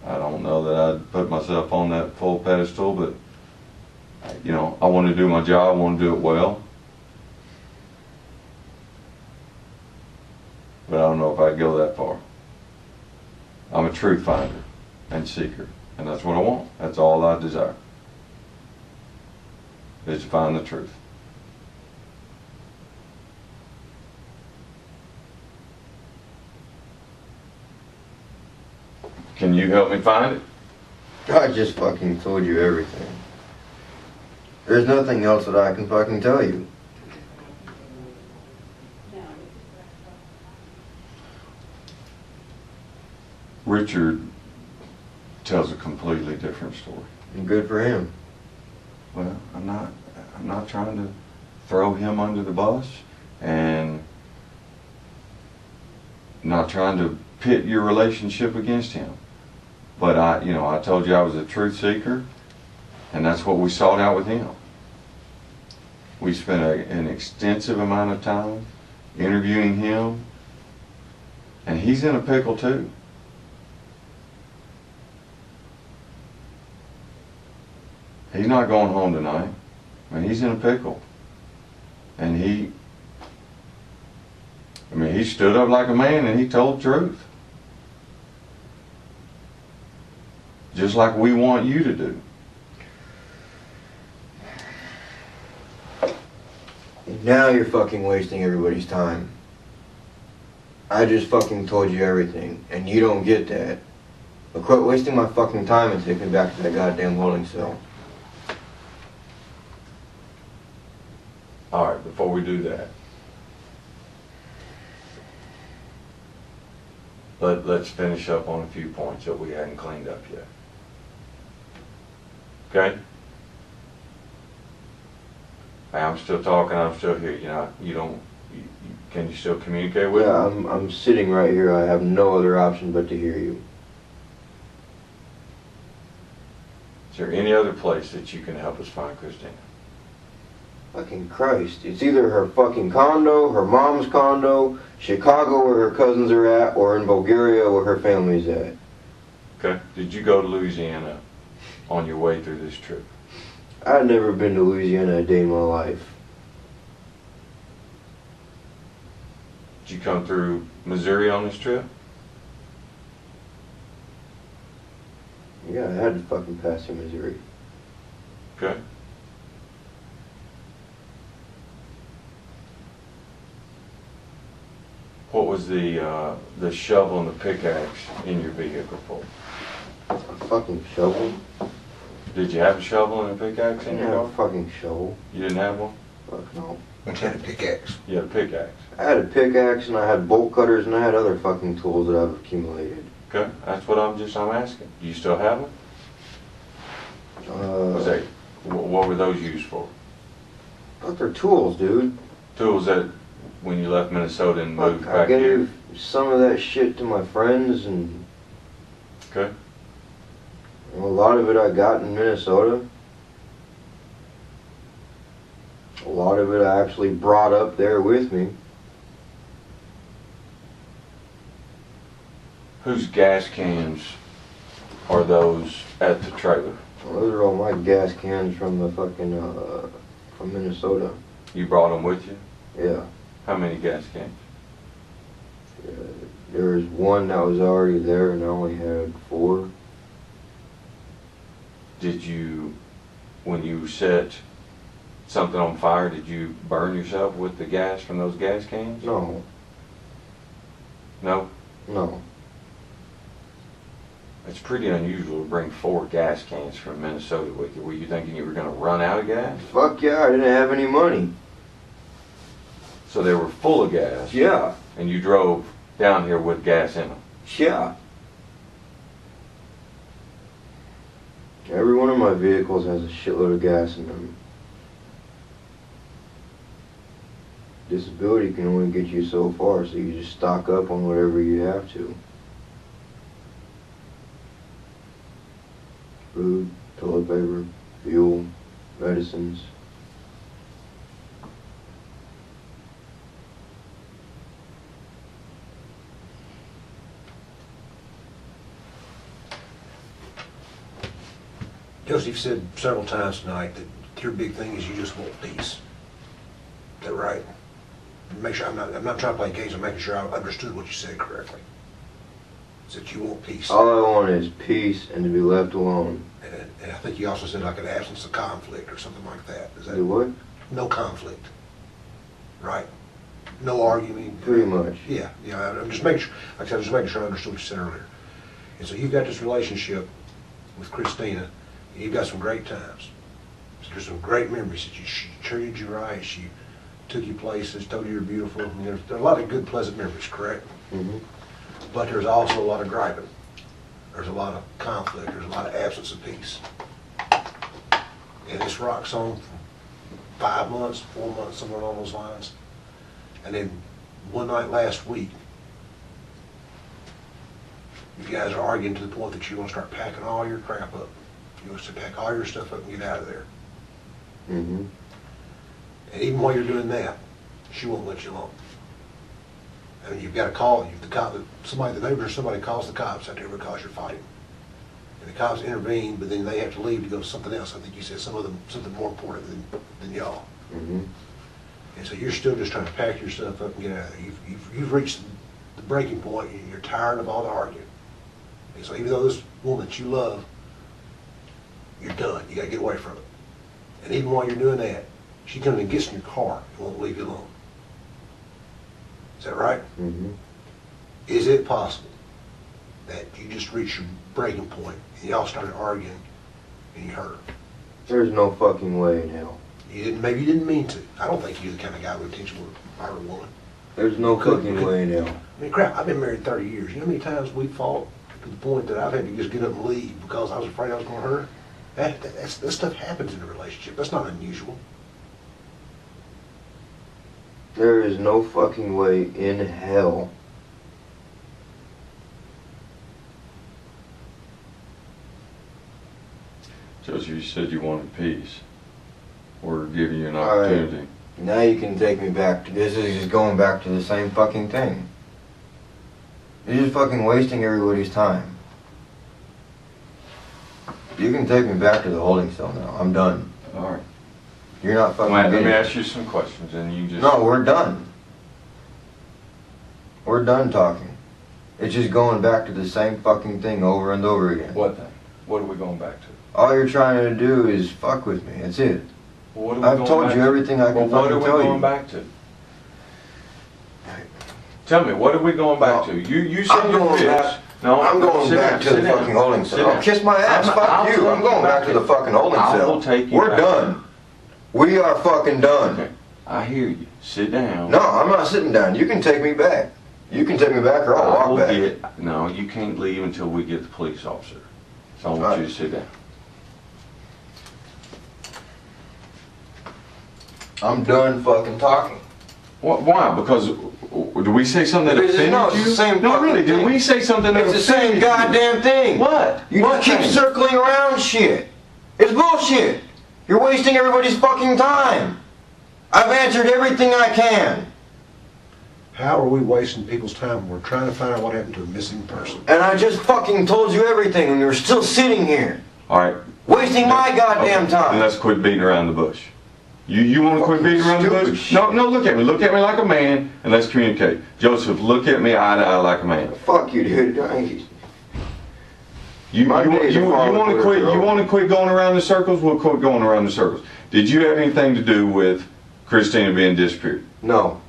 I don't know that I'd put myself on that full pedestal, but you know, I want to do my job, I want to do it well. but I don't know if I'd go that far. I'm a truth finder and seeker, and that's what I want. That's all I desire, is to find the truth. Can you help me find it? I just fucking told you everything. There's nothing else that I can fucking tell you. Richard tells a completely different story. And good for him. Well, I'm not trying to throw him under the bus, and not trying to pit your relationship against him. But I told you I was a truth seeker, and that's what we sought out with him. We spent an extensive amount of time interviewing him, and he's in a pickle too. He's not going home tonight. I mean, he's in a pickle. And he stood up like a man and he told the truth. Just like we want you to do. Now you're fucking wasting everybody's time. I just fucking told you everything, and you don't get that. But quit wasting my fucking time and take me back to that goddamn holding cell. All right, before we do that, let's finish up on a few points that we hadn't cleaned up yet. Okay? Hey, I'm still talking, I'm still here. Can you still communicate with me? Yeah, I'm sitting right here. I have no other option but to hear you. Is there any other place that you can help us find Cristina? Fucking Christ. It's either her fucking condo, her mom's condo, Chicago where her cousins are at, or in Bulgaria where her family's at. Okay. Did you go to Louisiana on your way through this trip? I'd never been to Louisiana a day in my life. Did you come through Missouri on this trip? Yeah, I had to fucking pass through Missouri. Okay. What was the shovel and the pickaxe in your vehicle for? A fucking shovel? Did you have a shovel and a pickaxe I in didn't your have a car? fucking shovel. You didn't have one? Fuck no. But you had a pickaxe. You had a pickaxe. I had a pickaxe and I had bolt cutters and I had other fucking tools that I've accumulated. Okay, that's what I'm asking. Do you still have them? What were those used for? But they're tools, dude. Tools that when you left Minnesota and moved Fuck, back I gave here? some of that shit to my friends, and Okay. a lot of it I got in Minnesota. A lot of it I actually brought up there with me. Whose gas cans are those at the trailer? Well, those are all my gas cans from the fucking, from Minnesota. You brought them with you? Yeah. How many gas cans? There was one that was already there and I only had 4. Did you, when you set something on fire, did you burn yourself with the gas from those gas cans? No. No? No. It's pretty unusual to bring 4 gas cans from Minnesota with you. Were you thinking you were going to run out of gas? Fuck yeah, I didn't have any money. So they were full of gas. Yeah. And you drove down here with gas in them. Yeah. Every one of my vehicles has a shitload of gas in them. Disability can only get you so far, so you just stock up on whatever you have to. Food, toilet paper, fuel, medicines. Joseph said several times tonight that your big thing is you just want peace. Is that right? make sure, I'm not trying to play games, I'm making sure I understood what you said correctly. Is that you want peace. All I want is peace and to be left alone. And I think you also said like an absence of conflict or something like that. Is that Do what? no conflict, right? No arguing. Pretty much. Yeah, I'm just making sure, like I said, I'm just making sure I understood what you said earlier. And so you've got this relationship with Cristina, and you've got some great times. There's some great memories that she treated you right, she took you places, told you you're beautiful. I mean, there's a lot of good, pleasant memories, correct? Mm-hmm. But there's also a lot of griping. There's a lot of conflict. There's a lot of absence of peace. And this rocks on for 5 months, 4 months, somewhere along those lines. And then one night last week, you guys are arguing to the point that you want to start packing all your crap up. You want to pack all your stuff up and get out of there. Mm-hmm. And even while you're doing that, she won't let you alone. I mean, you've got to call, the neighbor or somebody calls the cops out there because you're fighting. And the cops intervene, but then they have to leave to go to something else. I think you said something more important than y'all. Mm-hmm. And so you're still just trying to pack your stuff up and get out of there. You've reached the breaking point and you're tired of all the arguing. And so even though this woman that you love, you're done. You got to get away from it. And even while you're doing that, she comes and gets in your car and won't leave you alone. Is that right? Mm-hmm. Is it possible that you just reached your breaking point and y'all started arguing and you hurt her? There's no fucking way in hell. Maybe you didn't mean to. I don't think you're the kind of guy who intentionally would hurt a woman. There's no fucking way in hell. I mean, crap, I've been married 30 years. You know how many times we fought to the point that I've had to just get up and leave because I was afraid I was going to hurt her? That stuff happens in a relationship. That's not unusual. There is no fucking way in hell. Joseph, you said you wanted peace. We're giving you an All right. opportunity. Now you can take me back to, this is just going back to the same fucking thing. You're just fucking wasting everybody's time. You can take me back to the holding cell now. I'm done. All right. You're not fucking Let me getting it. ask you some questions, and you just... No, we're done. We're done talking. It's just going back to the same fucking thing over and over again. What thing? What are we going back to? All you're trying to do is fuck with me. That's it. Well, what are we I've going told back you to? everything I can Well, what are fucking we tell going you. back to? Tell me, what are we going back to? You said I'm you're going pissed. back. No, I'm going sit back down, to the sit down. fucking holding Sit cell. down. Oh, kiss my ass. I'll Fuck take you. I'm going back to the fucking holding I cell. will take you We're back. done. We are fucking done. Okay, I hear you. Sit down. No, I'm not sitting down. You can take me back. You can take me back or I'll I walk will back. no, you can't leave until we get the police officer. So I want you to sit down. I'm done fucking talking. Why? Because do we say something that Because offended no, it's you? the same No, fucking really, did thing. we say something that It's the offended same goddamn thing. What? You What just keep thing? circling around shit. It's bullshit. You're wasting everybody's fucking time. I've answered everything I can. How are we wasting people's time when we're trying to find out what happened to a missing person? And I just fucking told you everything and you're still sitting here. All right. Wasting my goddamn Okay, time. then let's quit beating around the bush. You want to quit Fucking beating around the stupid bush? shit. No, look at me. Look at me like a man, and let's communicate. Joseph, look at me eye to eye like a man. Fuck you, dude. You My days are far want to with quit? her. You want to quit going around in circles? We'll quit going around in circles. Did you have anything to do with Cristina being disappeared? No.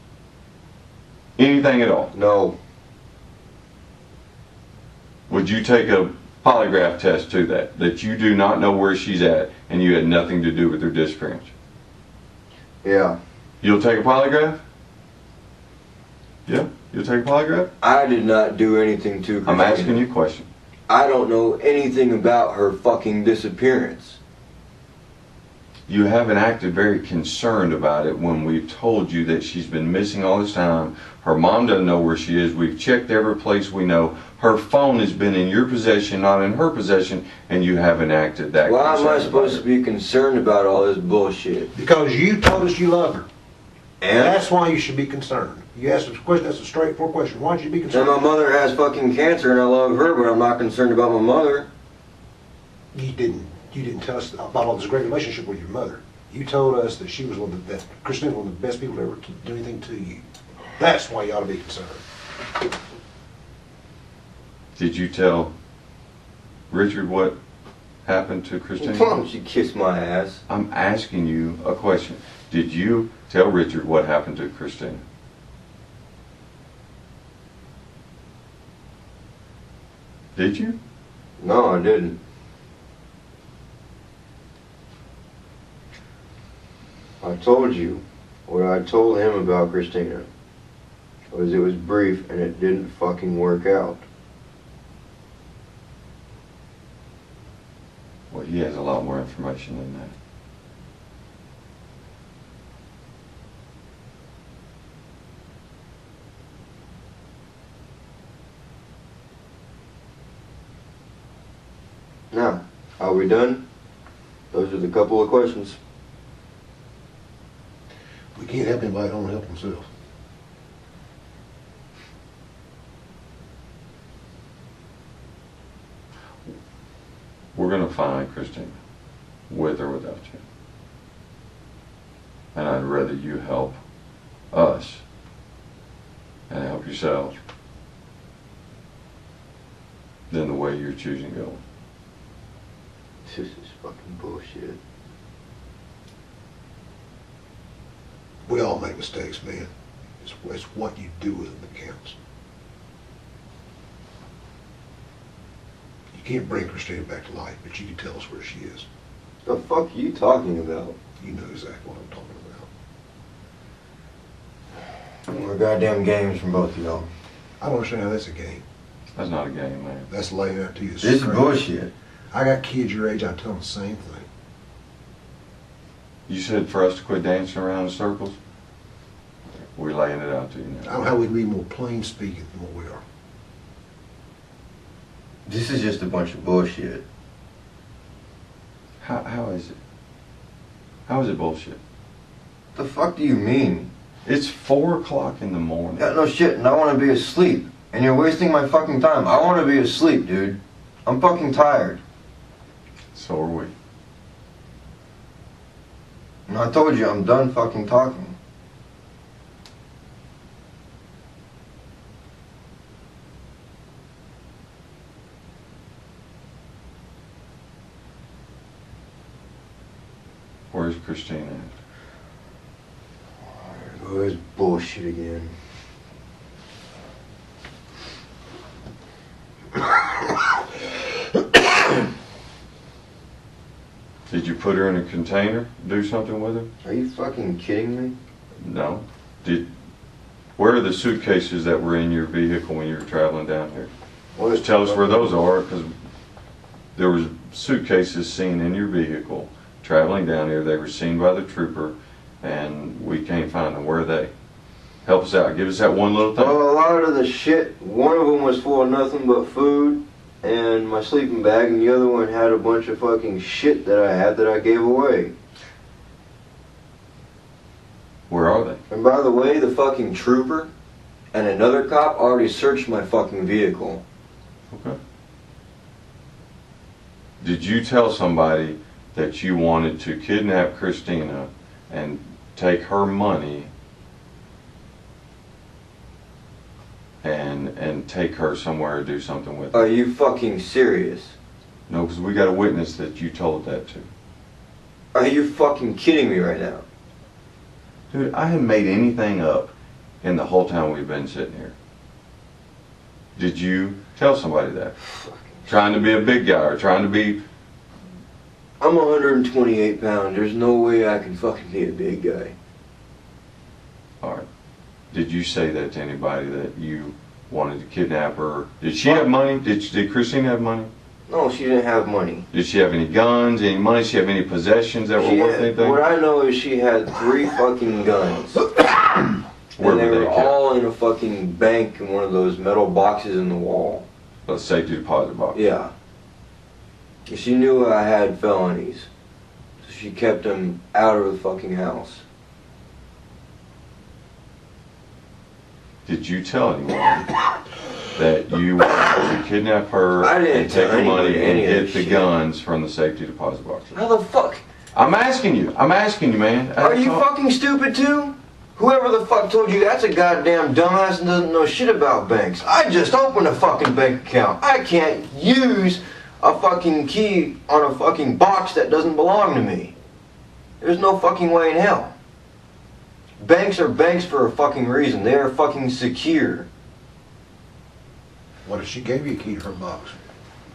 Anything at all? No. Would you take a polygraph test to that you do not know where she's at and you had nothing to do with her disappearance? Yeah. You'll take a polygraph? Yeah? You'll take a polygraph? I did not do anything to Cristina. I'm asking you a question. I don't know anything about her fucking disappearance. You haven't acted very concerned about it when we've told you that she's been missing all this time. Her mom doesn't know where she is. We've checked every place we know. Her phone has been in your possession, not in her possession, and you haven't acted that Why am I concerned supposed to about it. be concerned about all this bullshit? Because you told us you love her. And And? that's why you should be concerned. You asked a question, that's a straightforward question. Why should you be And concerned? my mother has fucking cancer and I love her, but I'm not concerned about my mother. You didn't tell us about all this great relationship with your mother. You told us that she was that Christina was one of the best people to ever do anything to you. That's why you ought to be concerned. Did you tell Richard what happened to Christina? Why don't you kiss my ass? I'm asking you a question. Did you tell Richard what happened to Christina? Did you? No, I didn't. I told you what I told him about Christina was it was brief and it didn't fucking work out. Well, he has a lot more information than that. Now, are we done? Those are the couple of questions. We can't help anybody that don't help themselves. We're going to find Christina, with or without you. And I'd rather you help us and help yourself than the way you're choosing to go. This is fucking bullshit. We all make mistakes, man. It's what you do with them that counts. You can't bring Christina back to life, but you can tell us where she is. The fuck are you talking about? You know exactly what I'm talking about. More goddamn games from both of y'all. I don't understand how that's a game. That's not a game, man. That's laying out to you. This is straight. bullshit. I got kids your age, I tell them the same thing. You said for us to quit dancing around in circles? We're laying it out to you I now. don't know how we'd be more plain speaking than what we are. This is just a bunch of bullshit. How is it? How is it bullshit? The fuck do you mean? It's 4 o'clock in the morning. Got no shit and I want to be asleep. And you're wasting my fucking time. I want to be asleep, dude. I'm fucking tired. So are we. And I told you, I'm done fucking talking. Where's Christina at? Oh, it's bullshit again. Did you put her in a container? Do something with her? Are you fucking kidding me? No. Where are the suitcases that were in your vehicle when you were traveling down here? What is Tell us where those are, because there was suitcases seen in your vehicle traveling down here. They were seen by the trooper, and we can't find them. Where are they? Help us out. Give us that one little thing. Well, a lot of the shit, one of them was full of nothing but food and my sleeping bag, and the other one had a bunch of fucking shit that I had that I gave away. Where are they? And by the way, the fucking trooper and another cop already searched my fucking vehicle. Okay. Did you tell somebody that you wanted to kidnap Christina and take her money and take her somewhere or do something with her? Are you fucking serious? No, because we got a witness that you told that to. Are you fucking kidding me right now? Dude, I haven't made anything up in the whole time we've been sitting here. Did you tell somebody that? Trying to be a big guy or trying to be... I'm 128 pounds. There's no way I can fucking be a big guy. Alright. Did you say that to anybody that you wanted to kidnap her? Did she have money? Did Christina have money? No, she didn't have money. Did she have any guns, any money? Did she have any possessions that were worth anything? What I know is she had 3 fucking guns. Where And they were were they kept? all in a fucking bank in one of those metal boxes in the wall. A safety deposit box. Yeah. She knew I had felonies. So she kept them out of the fucking house. Did you tell anyone that you wanted to kidnap her I didn't and take tell her money anybody and any of get this the shit. guns from the safety deposit box? How the fuck? I'm asking you, man. Are you fucking stupid too? Whoever the fuck told you that's a goddamn dumbass and doesn't know shit about banks. I just opened a fucking bank account. I can't use a fucking key on a fucking box that doesn't belong to me. There's no fucking way in hell. Banks are banks for a fucking reason. They are fucking secure. What if she gave you a key to her box?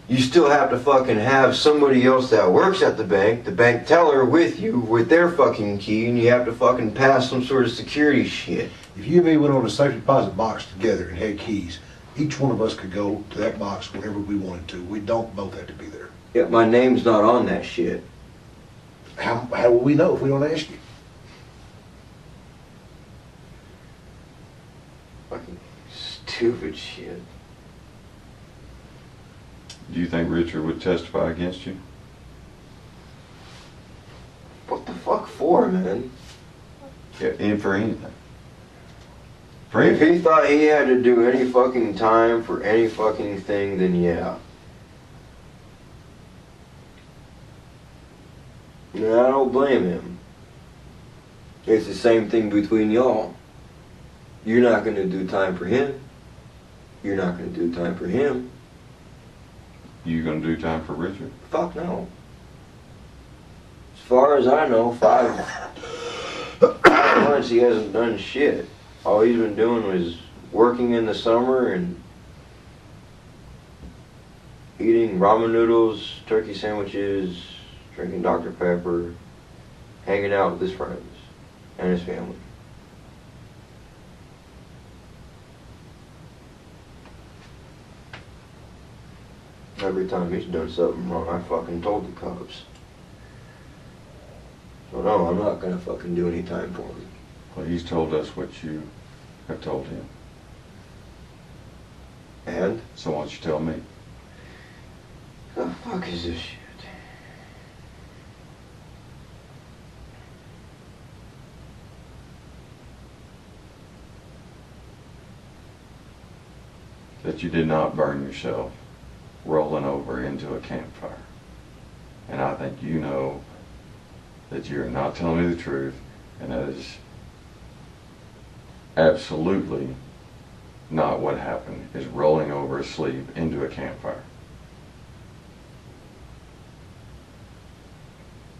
You still have to fucking have somebody else that works at the bank teller with you with their fucking key, and you have to fucking pass some sort of security shit. If you and me went on a safe deposit box together and had keys, each one of us could go to that box whenever we wanted to. We don't both have to be there. Yeah, my name's not on that shit. How will we know if we don't ask you? Fucking stupid shit. Do you think Richard would testify against you? What the fuck for, man? Yeah, and for anything. For If anything. he thought he had to do any fucking time for any fucking thing, then yeah. No, I don't blame him. It's the same thing between y'all. You're not gonna do time for him. You're not gonna do time for him. You gonna do time for Richard? Fuck no. As far as I know, 5 months he hasn't done shit. All he's been doing was working in the summer and eating ramen noodles, turkey sandwiches, drinking Dr. Pepper, hanging out with his friends and his family. Every time he's done something wrong, I fucking told the cops. So no, I'm not gonna fucking do any time for him. Well, he's told us what you have told him. And? So why don't you tell me? The fuck is this shit? That you did not burn yourself rolling over into a campfire. And I think you know that you're not telling me the truth, and that is absolutely not what happened, is rolling over asleep into a campfire.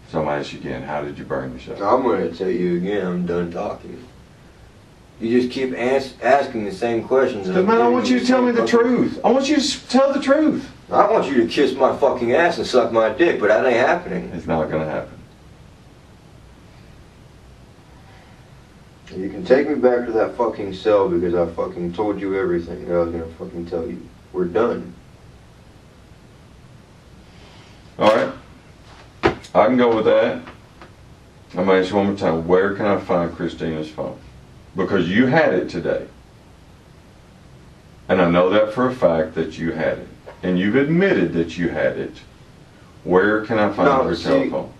So I'm gonna ask you again, how did you burn yourself? I'm gonna tell you again, I'm done talking. You just keep asking the same questions. Man, I want you to tell me the truth. I want you to tell the truth. I want you to kiss my fucking ass and suck my dick, but that ain't happening. It's not gonna happen. You can take me back to that fucking cell because I fucking told you everything that I was gonna fucking tell you. We're done. Alright. I can go with that. I'm gonna ask you one more time. Where can I find Christina's phone? Because you had it today. And I know that for a fact that you had it. And you've admitted that you had it. Where can I find her telephone?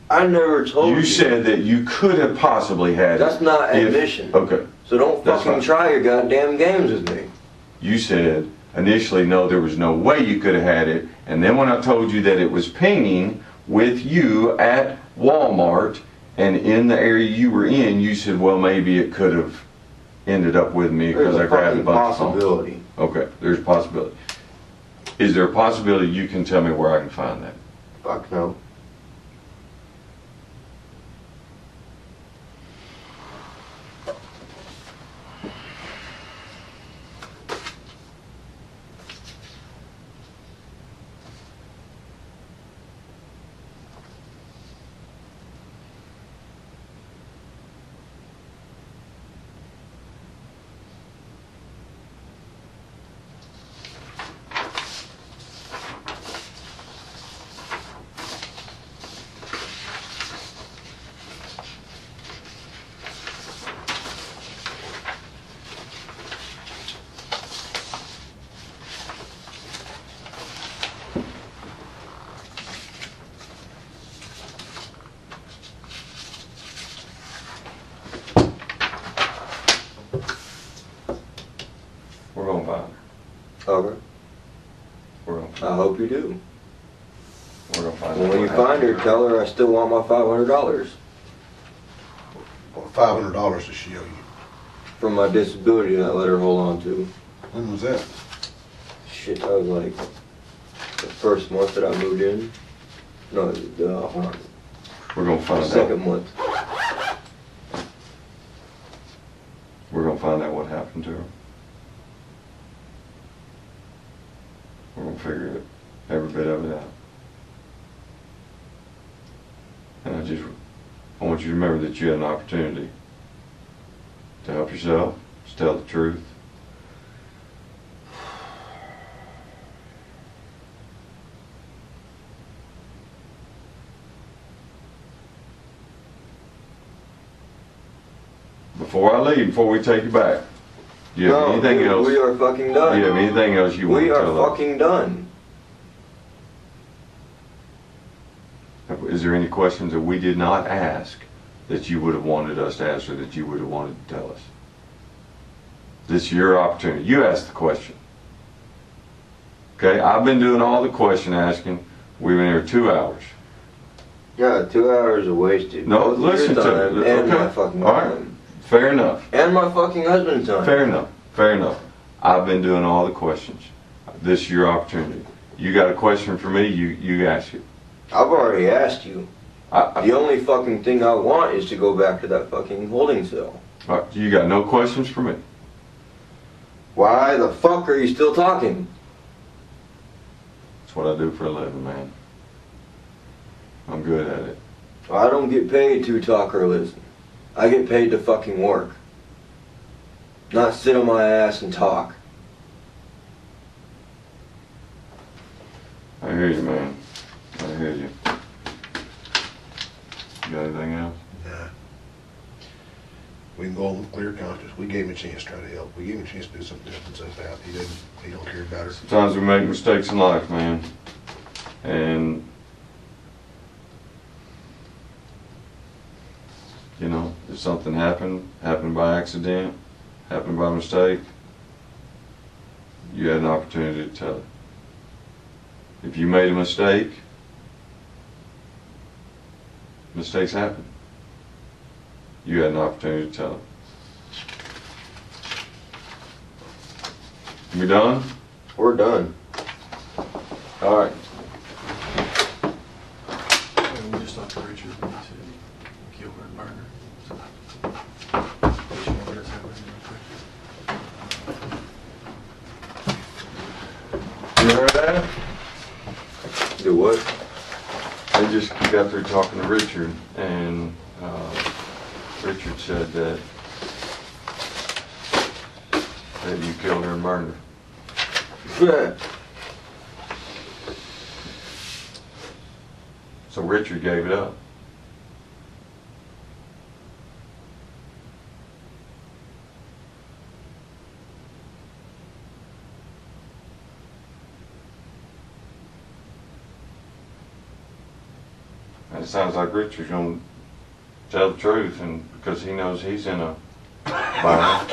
I never told you. You said that you could have possibly had it. That's not admission. Okay. So don't fucking try your goddamn games with me. You said initially, no, there was no way you could have had it. And then when I told you that it was pinging with you at Walmart and in the area you were in, you said, well, maybe it could have ended up with me because I grabbed a bunch of phones. There's a possibility. Okay, there's a possibility. Is there a possibility you can tell me where I can find that? Fuck no. We're gonna find her. Okay. We're gonna find I hope you do. her. We're gonna find When you her. find her, tell her I still want my $500 Or $500 to she owe you. from my disability that I let her hold on to. When was that? Shit, that was like the first month that I moved in. No, the We're gonna find out. second month. We're gonna find out what happened to her. We're gonna figure it, every bit of it out. And I want you to remember that you had an opportunity to help yourself, to tell the truth. Before I leave, before we take you back, do you have anything dude, else? we are fucking done. Do you have anything else you want We to are tell us? fucking done. Is there any questions that we did not ask that you would have wanted us to ask or that you would have wanted to tell us? This is your opportunity. You asked the question. Okay, I've been doing all the question asking. We've been here 2 hours. Yeah, 2 hours are wasted. No, Both your listen to time me. and my Okay, fucking all right. time. Fair enough. And my fucking husband's time. Fair enough. Fair enough. I've been doing all the questions. This is your opportunity. You got a question for me? You ask it. I've already asked you. I, The only fucking thing I want is to go back to that fucking holding cell. all right, you got no questions for me? Why the fuck are you still talking? That's what I do for a living, man. I'm good at it. I don't get paid to talk or listen. I get paid to fucking work. Not sit on my ass and talk. I hear you, man. I hear you. You got anything else? Nah. We can go on with clear conscience. We gave him a chance to try to help. We gave him a chance to do something different stuff out. He don't care about her. Sometimes we make mistakes in life, man. And, you know, if something happened by accident, happened by mistake, you had an opportunity to tell it. If you made a mistake, mistakes happen. You had an opportunity to tell it. We done? We're done. All right. We just talked to Richard and he said he killed her and burned her. So, she wanted us to have everything real quick. You heard that? Do what? I just got through talking to Richard, and Richard said that you killed her and burned her. Yeah. So Richard gave it up. And it sounds like Richard's gonna tell the truth, and because he knows he's in a bind.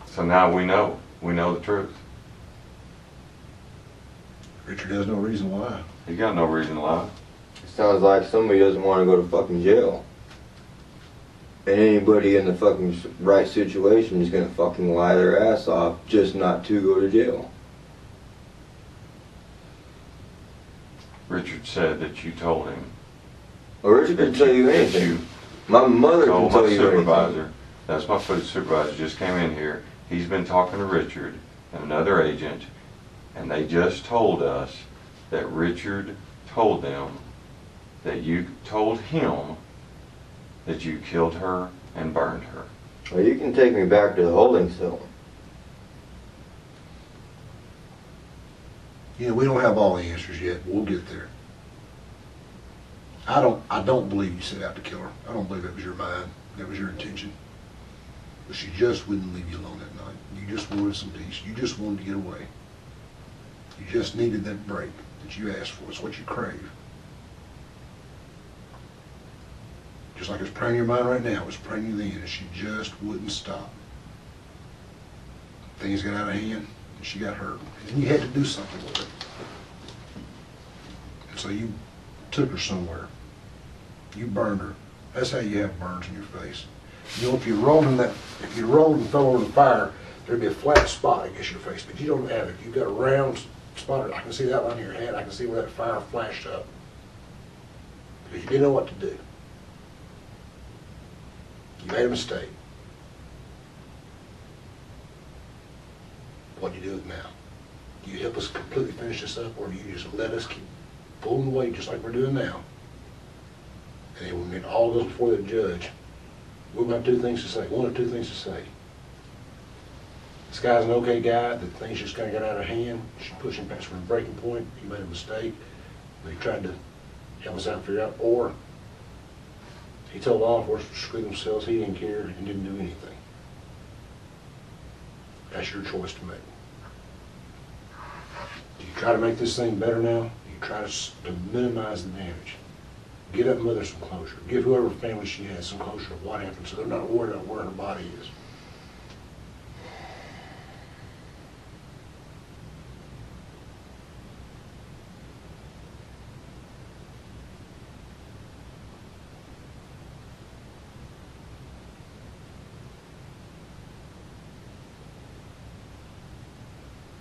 So now we know the truth. Richard has no reason why. He got no reason to lie. It sounds like somebody doesn't want to go to fucking jail. And anybody in the fucking right situation is gonna fucking lie their ass off just not to go to jail. Richard said that you told him. Well, Richard can tell you that anything. My mother can told tell my you anything. supervisor. That's my food supervisor. Just came in here. He's been talking to Richard and another agent, and they just told us that Richard told them that you told him that you killed her and burned her. Well, you can take me back to the holding cell. You know, we don't have all the answers yet. We'll get there. I don't believe you set out to kill her. I don't believe that was your mind. That was your intention. But she just wouldn't leave you alone that night. You just wanted some peace. You just wanted to get away. You just needed that break that you asked for. It's what you crave. Just like it's praying in your mind right now, it's praying you then, and she just wouldn't stop. Things got out of hand, and she got hurt. And you had to do something with it. So you took her somewhere. You burned her. That's how you have burns in your face. You know, if you rolled and fell over the fire, there'd be a flat spot against your face, but you don't have it. You've got a round spot. I can see that line in your head. I can see where that fire flashed up. Because you didn't know what to do. You made a mistake. What do you do with it now? Do you help us completely finish this up, or do you just let us keep pulling away just like we're doing now? And then when it all goes before the judge, we'll have two things to say, one or two things to say. This guy's an okay guy, that things just kind of got out of hand, should push him past from a breaking point, he made a mistake, but he tried to help us out and figure out, or he told law enforcement to screw themselves, he didn't care and didn't do anything. That's your choice to make. Do you try to make this thing better now? Do you try to minimize the damage? Give that mother some closure. Give whoever family she has some closure of what happened, so they're not worried about where her body is.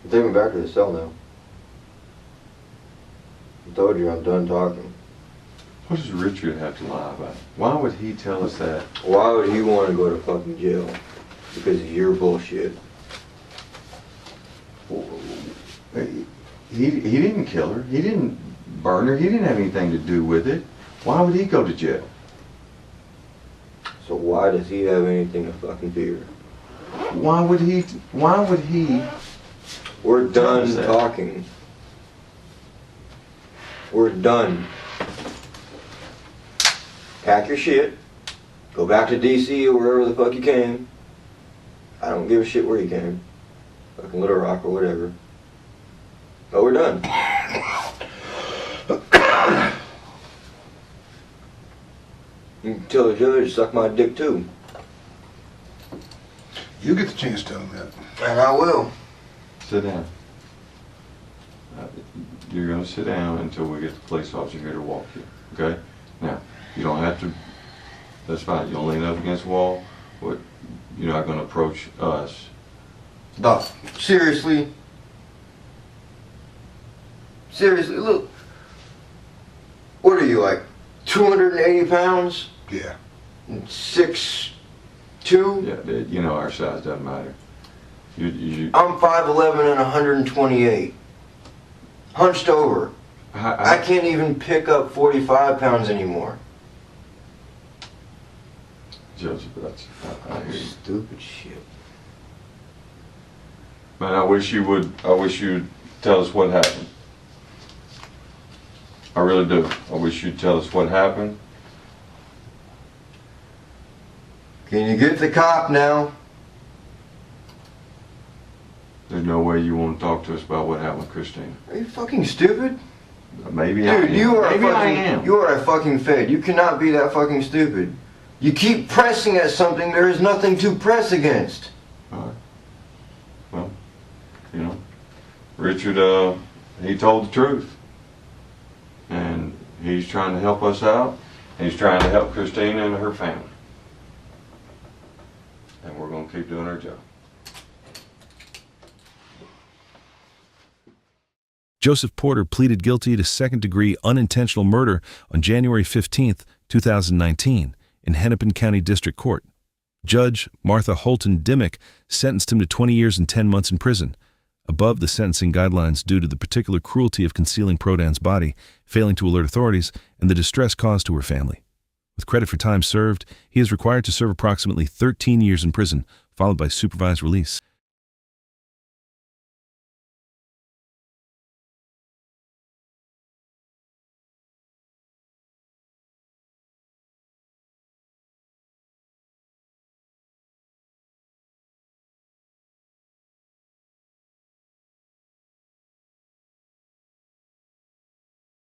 Take me back to the cell now. I told you I'm done talking. What does Richard have to lie about? Why would he tell us that? Why would he want to go to fucking jail? Because of your bullshit. He didn't kill her. He didn't burn her. He didn't have anything to do with it. Why would he go to jail? So why does he have anything to fucking fear? Why would he? We're done that. talking. We're done. Pack your shit. Go back to DC or wherever the fuck you came. I don't give a shit where you came. Fucking Little Rock or whatever. But we're done. You can tell the judge to suck my dick too. You get the chance to tell him that. And I will. Sit down. You're going to sit down until we get the police officer here to walk you. Okay? Now, you don't have to. That's fine. You'll lean up against the wall. But you're not going to approach us. Doc, seriously? Seriously, look. What are you, like 280 pounds? Yeah. 6'2"? Yeah, you know our size doesn't matter. I'm 5'11" and 128. Hunched over. I can't even pick up 45 pounds anymore. Joseph, I hear you. Stupid shit. Man, I wish you'd tell us what happened. I really do. I wish you'd tell us what happened. Can you get the cop now? There's no way you want to talk to us about what happened with Christina. Are you fucking stupid? Maybe I am. Dude, you are Maybe a I fucking, am. you are a fucking fed. You cannot be that fucking stupid. You keep pressing at something there is nothing to press against. All right. Well, you know, Richard, he told the truth. And he's trying to help us out. He's trying to help Christina and her family. And we're going to keep doing our job. Joseph Porter pleaded guilty to second-degree unintentional murder on January 15, 2019, in Hennepin County District Court. Judge Martha Holton Dimmick sentenced him to 20 years and 10 months in prison, above the sentencing guidelines due to the particular cruelty of concealing Prodan's body, failing to alert authorities, and the distress caused to her family. With credit for time served, he is required to serve approximately 13 years in prison, followed by supervised release.